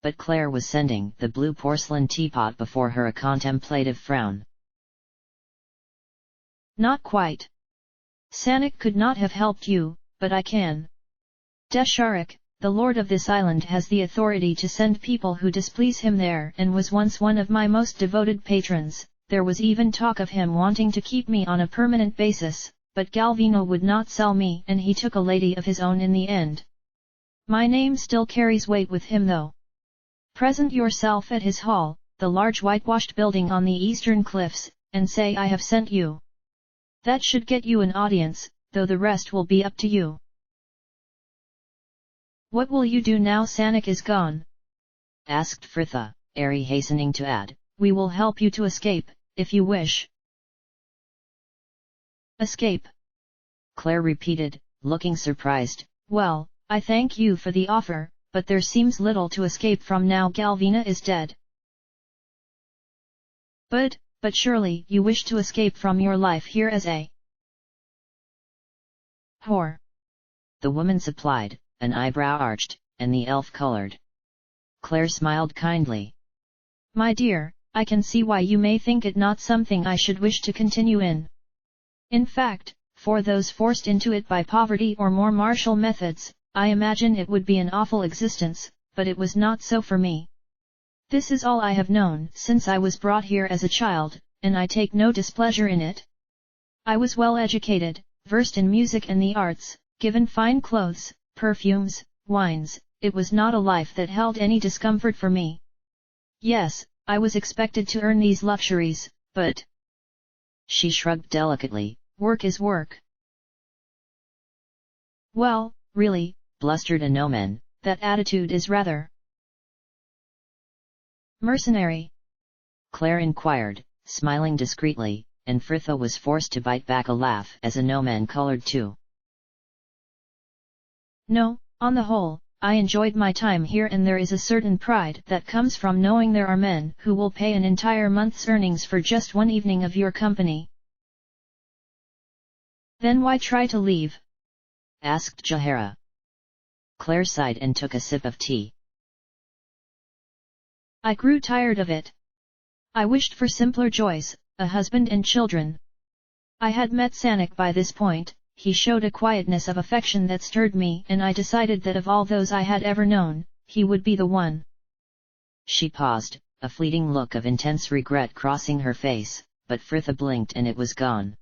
But Claire was sending the blue porcelain teapot before her a contemplative frown. "Not quite. Sanik could not have helped you, but I can. Desharik, the lord of this island, has the authority to send people who displease him there and was once one of my most devoted patrons. There was even talk of him wanting to keep me on a permanent basis, but Galvino would not sell me and he took a lady of his own in the end. My name still carries weight with him though. Present yourself at his hall, the large whitewashed building on the eastern cliffs, and say I have sent you. That should get you an audience, though the rest will be up to you." "What will you do now Sanik is gone?" asked Fritha, Ari hastening to add, "We will help you to escape, if you wish." "Escape?" Claire repeated, looking surprised. "Well, I thank you for the offer, but there seems little to escape from now Galvina is dead." But surely you wish to escape from your life here as a whore," the woman supplied, an eyebrow arched, and the elf colored. Claire smiled kindly. "My dear, I can see why you may think it not something I should wish to continue in. In fact, for those forced into it by poverty or more martial methods, I imagine it would be an awful existence, but it was not so for me. This is all I have known since I was brought here as a child, and I take no displeasure in it. I was well educated, versed in music and the arts, given fine clothes, perfumes, wines. It was not a life that held any discomfort for me. Yes, I was expected to earn these luxuries, but..." She shrugged delicately, "Work is work." "Well, really," blustered a gnomon, "that attitude is rather mercenary." Claire inquired, smiling discreetly, and Fritha was forced to bite back a laugh as a no-man colored too. No, on the whole, I enjoyed my time here, and there is a certain pride that comes from knowing there are men who will pay an entire month's earnings for just one evening of your company. Then why try to leave? Asked Jahara. Claire sighed and took a sip of tea. I grew tired of it. I wished for simpler joys, a husband and children. I had met Sanik by this point. He showed a quietness of affection that stirred me, and I decided that of all those I had ever known, he would be the one. She paused, a fleeting look of intense regret crossing her face, but Fritha blinked and it was gone.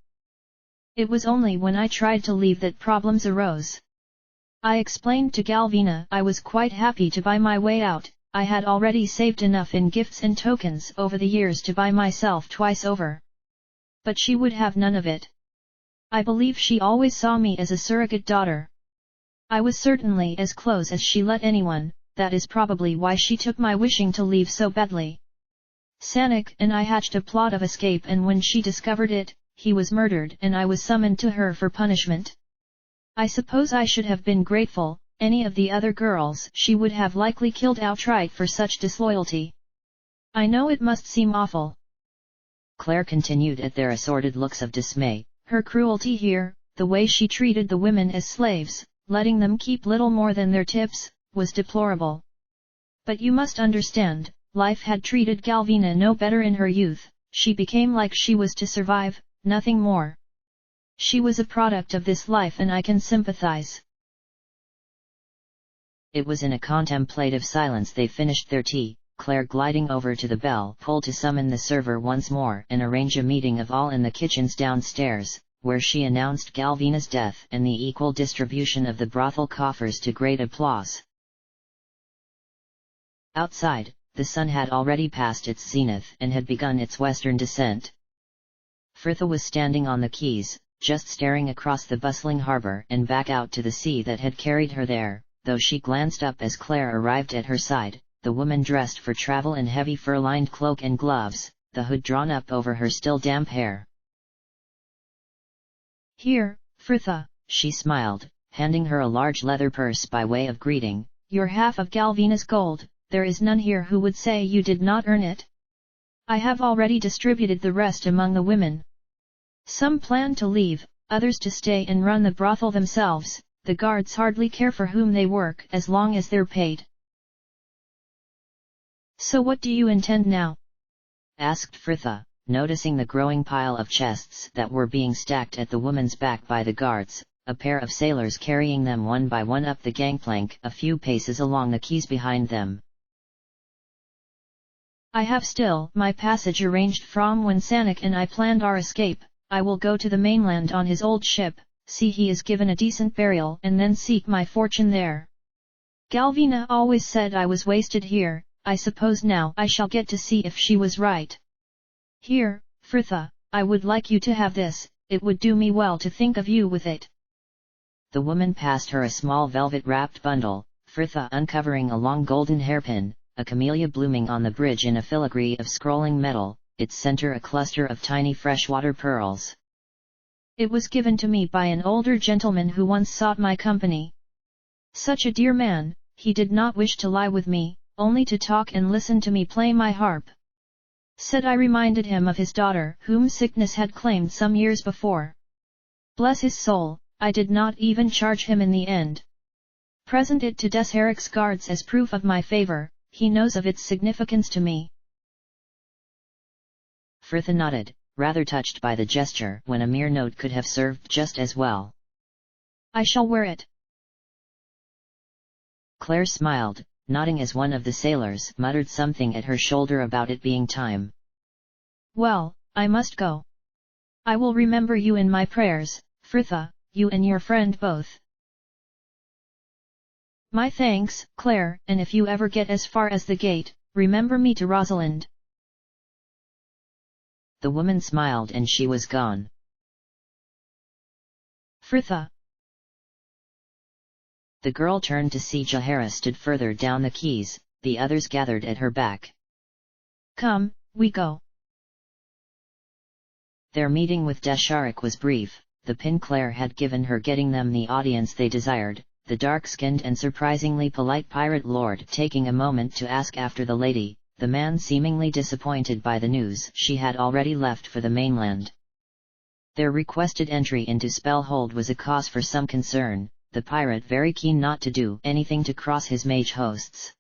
It was only when I tried to leave that problems arose. I explained to Galvina I was quite happy to buy my way out. I had already saved enough in gifts and tokens over the years to buy myself twice over. But she would have none of it. I believe she always saw me as a surrogate daughter. I was certainly as close as she let anyone, that is probably why she took my wishing to leave so badly. Sanik and I hatched a plot of escape, and when she discovered it, he was murdered and I was summoned to her for punishment. I suppose I should have been grateful. Any of the other girls she would have likely killed outright for such disloyalty. I know it must seem awful. Claire continued at their assorted looks of dismay. Her cruelty here, the way she treated the women as slaves, letting them keep little more than their tips, was deplorable. But you must understand, life had treated Galvina no better in her youth. She became like she was to survive, nothing more. She was a product of this life and I can sympathize. It was in a contemplative silence they finished their tea, Claire gliding over to the bell pull to summon the server once more and arrange a meeting of all in the kitchens downstairs, where she announced Galvina's death and the equal distribution of the brothel coffers to great applause. Outside, the sun had already passed its zenith and had begun its western descent. Fritha was standing on the quays, just staring across the bustling harbour and back out to the sea that had carried her there. Though she glanced up as Claire arrived at her side, the woman dressed for travel in heavy fur-lined cloak and gloves, the hood drawn up over her still damp hair. Here, Fritha, she smiled, handing her a large leather purse by way of greeting. Your half of Galvina's gold, there is none here who would say you did not earn it. I have already distributed the rest among the women. Some plan to leave, others to stay and run the brothel themselves. The guards hardly care for whom they work as long as they're paid. So what do you intend now? Asked Fritha, noticing the growing pile of chests that were being stacked at the woman's back by the guards, a pair of sailors carrying them one by one up the gangplank a few paces along the quays behind them. I have still my passage arranged from when Sanik and I planned our escape. I will go to the mainland on his old ship. See he is given a decent burial and then seek my fortune there. Galvina always said I was wasted here, I suppose now I shall get to see if she was right. Here, Fritha, I would like you to have this, it would do me well to think of you with it. The woman passed her a small velvet-wrapped bundle, Fritha uncovering a long golden hairpin, a camellia blooming on the bridge in a filigree of scrolling metal, its center a cluster of tiny freshwater pearls. It was given to me by an older gentleman who once sought my company. Such a dear man, he did not wish to lie with me, only to talk and listen to me play my harp. Said I reminded him of his daughter whom sickness had claimed some years before. Bless his soul, I did not even charge him in the end. Present it to Des Eric's guards as proof of my favor, he knows of its significance to me. Fritha nodded, rather touched by the gesture when a mere note could have served just as well. I shall wear it. Claire smiled, nodding as one of the sailors muttered something at her shoulder about it being time. Well, I must go. I will remember you in my prayers, Fritha, you and your friend both. My thanks, Claire, and if you ever get as far as the gate, remember me to Rosalind. The woman smiled and she was gone. Fritha. The girl turned to see Jahara stood further down the quays, the others gathered at her back. Come, we go. Their meeting with Desharik was brief. The Pinclair had given her getting them the audience they desired, the dark-skinned and surprisingly polite pirate lord taking a moment to ask after the lady, the man seemingly disappointed by the news she had already left for the mainland. Their requested entry into Spellhold was a cause for some concern, the pirate very keen not to do anything to cross his mage hosts.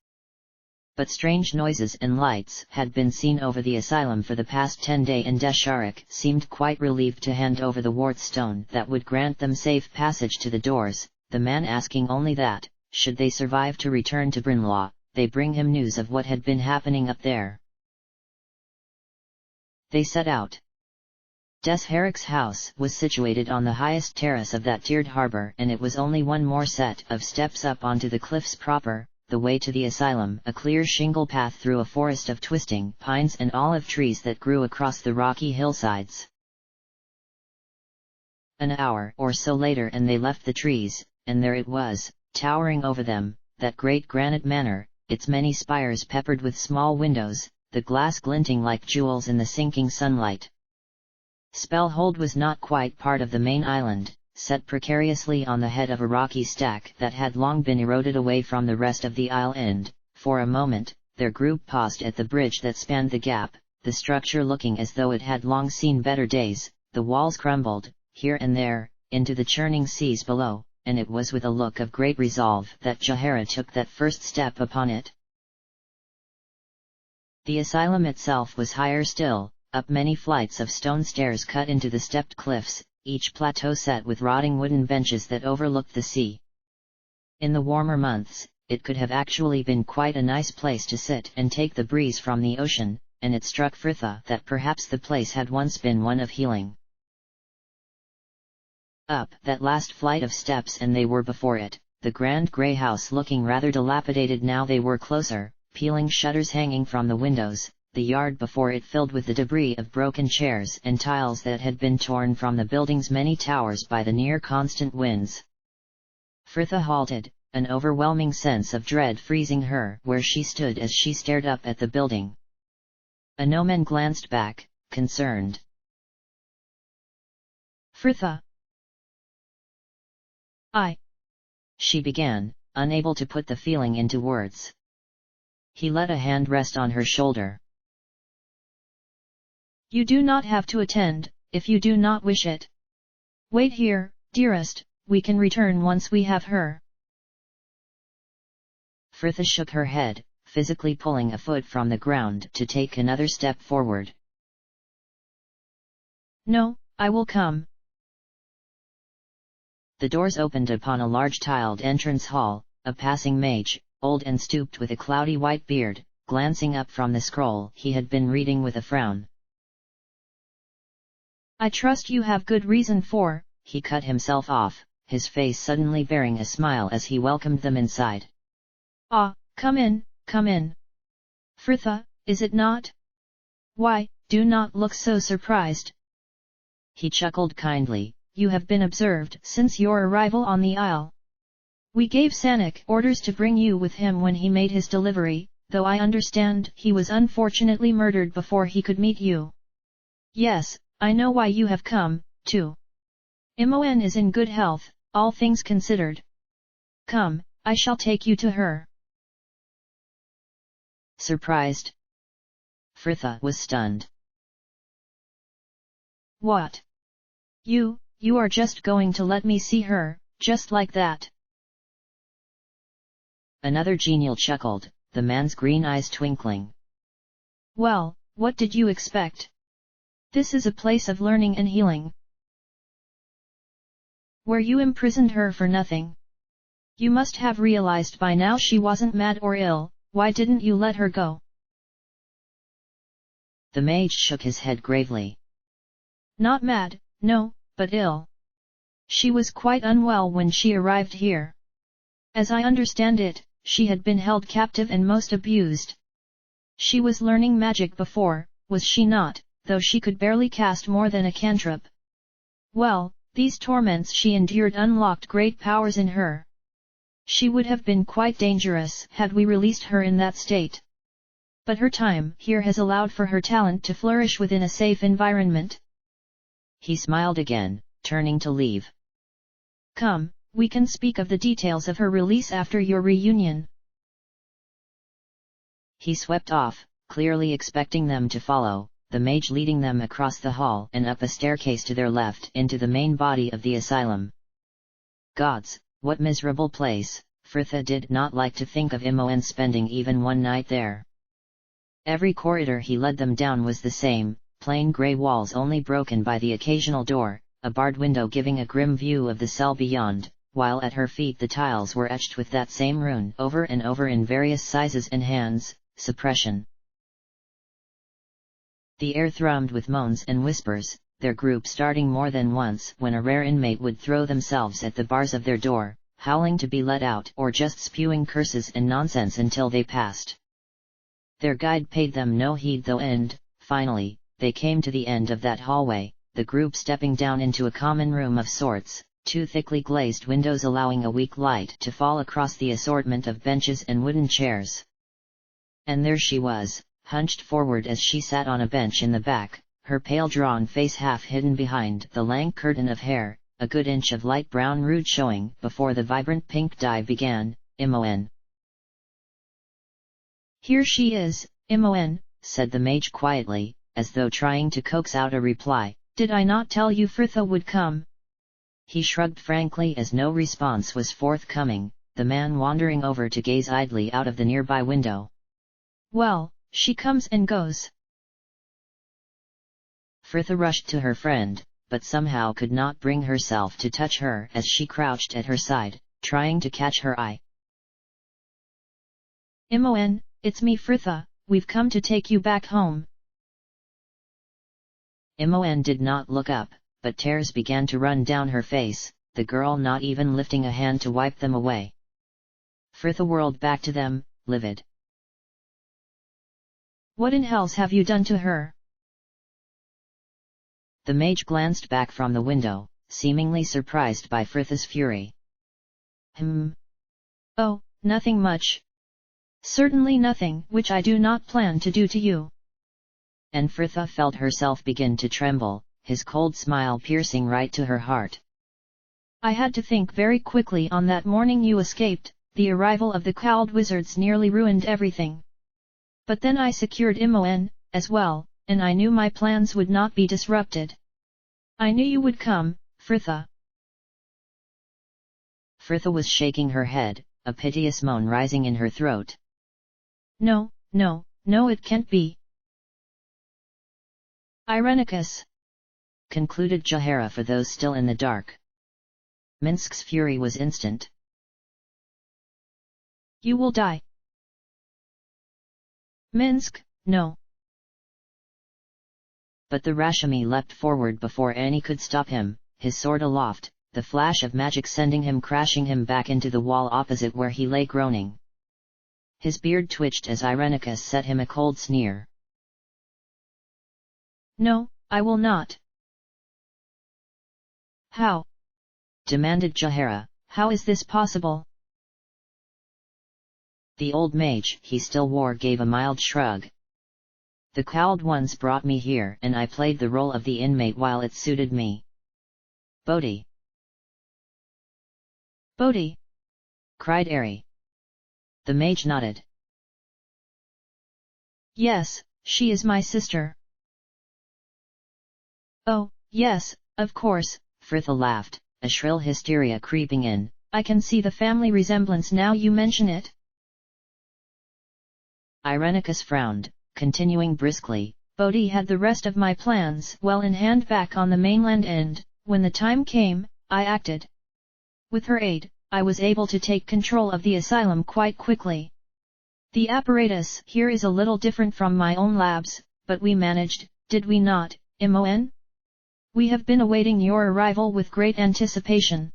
But strange noises and lights had been seen over the asylum for the past 10 days, and Desharik seemed quite relieved to hand over the wart stone that would grant them safe passage to the doors, the man asking only that, should they survive to return to Brynlaw, they bring him news of what had been happening up there. They set out. Desharik's house was situated on the highest terrace of that tiered harbour, and it was only one more set of steps up onto the cliffs proper, the way to the asylum, a clear shingle path through a forest of twisting pines and olive trees that grew across the rocky hillsides. An hour or so later and they left the trees, and there it was, towering over them, that great granite manor, its many spires peppered with small windows, the glass glinting like jewels in the sinking sunlight. Spellhold was not quite part of the main island, set precariously on the head of a rocky stack that had long been eroded away from the rest of the isle, and, for a moment, their group paused at the bridge that spanned the gap, the structure looking as though it had long seen better days. The walls crumbled, here and there, into the churning seas below, and it was with a look of great resolve that Jahara took that first step upon it. The asylum itself was higher still, up many flights of stone stairs cut into the stepped cliffs, each plateau set with rotting wooden benches that overlooked the sea. In the warmer months, it could have actually been quite a nice place to sit and take the breeze from the ocean, and it struck Fritha that perhaps the place had once been one of healing. Up that last flight of steps and they were before it, the grand grey house looking rather dilapidated now they were closer, peeling shutters hanging from the windows, the yard before it filled with the debris of broken chairs and tiles that had been torn from the building's many towers by the near-constant winds. Fritha halted, an overwhelming sense of dread freezing her where she stood as she stared up at the building. Anomen glanced back, concerned. Fritha. She began, unable to put the feeling into words. He let a hand rest on her shoulder. You do not have to attend, if you do not wish it. Wait here, dearest, we can return once we have her. Fritha shook her head, physically pulling a foot from the ground to take another step forward. No, I will come. The doors opened upon a large tiled entrance hall, a passing mage, old and stooped with a cloudy white beard, glancing up from the scroll he had been reading with a frown. I trust you have good reason for, he cut himself off, his face suddenly bearing a smile as he welcomed them inside. Come in, come in. Fritha, is it not? Why, do not look so surprised. He chuckled kindly. You have been observed since your arrival on the isle. We gave Sanik orders to bring you with him when he made his delivery, though I understand he was unfortunately murdered before he could meet you. Yes, I know why you have come, too. Imoen is in good health, all things considered. Come, I shall take you to her. Surprised? Fritha was stunned. What? You are just going to let me see her, just like that? Another genial chuckled, the man's green eyes twinkling. Well, what did you expect? This is a place of learning and healing. Where you imprisoned her for nothing. You must have realized by now she wasn't mad or ill, why didn't you let her go? The mage shook his head gravely. Not mad, no, but ill. She was quite unwell when she arrived here. As I understand it, she had been held captive and most abused. She was learning magic before, was she not, though she could barely cast more than a cantrip. Well, these torments she endured unlocked great powers in her. She would have been quite dangerous had we released her in that state. But her time here has allowed for her talent to flourish within a safe environment. He smiled again, turning to leave. Come, we can speak of the details of her release after your reunion. He swept off, clearly expecting them to follow, the mage leading them across the hall and up a staircase to their left into the main body of the asylum. Gods, what miserable place! Fritha did not like to think of Imoen spending even one night there. Every corridor he led them down was the same, plain grey walls only broken by the occasional door, a barred window giving a grim view of the cell beyond, while at her feet the tiles were etched with that same rune over and over in various sizes and hands, suppression. The air thrummed with moans and whispers, their group starting more than once when a rare inmate would throw themselves at the bars of their door, howling to be let out or just spewing curses and nonsense until they passed. Their guide paid them no heed though, and, finally, they came to the end of that hallway, the group stepping down into a common room of sorts, two thickly glazed windows allowing a weak light to fall across the assortment of benches and wooden chairs. And there she was, hunched forward as she sat on a bench in the back, her pale drawn face half hidden behind the lank curtain of hair, a good inch of light brown root showing before the vibrant pink dye began. Imoen. Here she is, Imoen, said the mage quietly, as though trying to coax out a reply. Did I not tell you Fritha would come? He shrugged frankly as no response was forthcoming, the man wandering over to gaze idly out of the nearby window. Well, she comes and goes. Fritha rushed to her friend, but somehow could not bring herself to touch her as she crouched at her side, trying to catch her eye. Imoen, it's me Fritha, we've come to take you back home. Imoen did not look up, but tears began to run down her face, the girl not even lifting a hand to wipe them away. Fritha whirled back to them, livid. What in hell's have you done to her? The mage glanced back from the window, seemingly surprised by Fritha's fury. Oh, nothing much. Certainly nothing which I do not plan to do to you. And Fritha felt herself begin to tremble, his cold smile piercing right to her heart. I had to think very quickly on that morning you escaped, the arrival of the cowled wizards nearly ruined everything. But then I secured Imoen, as well, and I knew my plans would not be disrupted. I knew you would come, Fritha. Fritha was shaking her head, a piteous moan rising in her throat. No, it can't be. Irenicus, concluded Jaehaera for those still in the dark. Minsk's fury was instant. You will die. Minsk, no. But the Rashami leapt forward before Annie could stop him, his sword aloft, the flash of magic sending him crashing back into the wall opposite where he lay groaning. His beard twitched as Irenicus set him a cold sneer. No, I will not. How? demanded Jaehaera, how is this possible? The old mage he still wore gave a mild shrug. The cowled ones brought me here and I played the role of the inmate while it suited me. Bodhi! Bodhi! cried Ari. The mage nodded. Yes, she is my sister. Oh, yes, of course, Fritha laughed, a shrill hysteria creeping in. I can see the family resemblance now you mention it. Irenicus frowned, continuing briskly. Bodhi had the rest of my plans well in hand back on the mainland and, when the time came, I acted. With her aid, I was able to take control of the asylum quite quickly. The apparatus here is a little different from my own labs, but we managed, did we not, Imoen? We have been awaiting your arrival with great anticipation.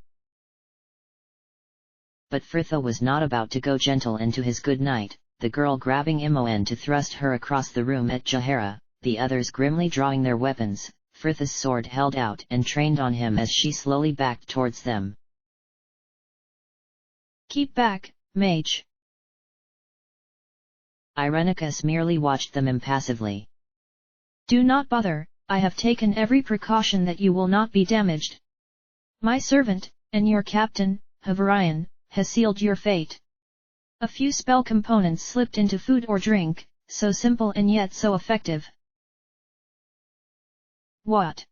But Fritha was not about to go gentle into his good night, the girl grabbing Imoen to thrust her across the room at Jaehaera, the others grimly drawing their weapons, Fritha's sword held out and trained on him as she slowly backed towards them. Keep back, mage. Irenicus merely watched them impassively. Do not bother, I have taken every precaution that you will not be damaged. My servant, and your captain, Havarian, has sealed your fate. A few spell components slipped into food or drink, so simple and yet so effective. What?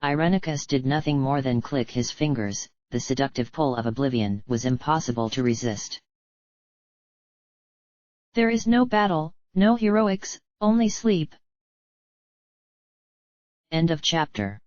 Irenicus did nothing more than click his fingers. The seductive pull of oblivion was impossible to resist. There is no battle, no heroics, only sleep. End of chapter.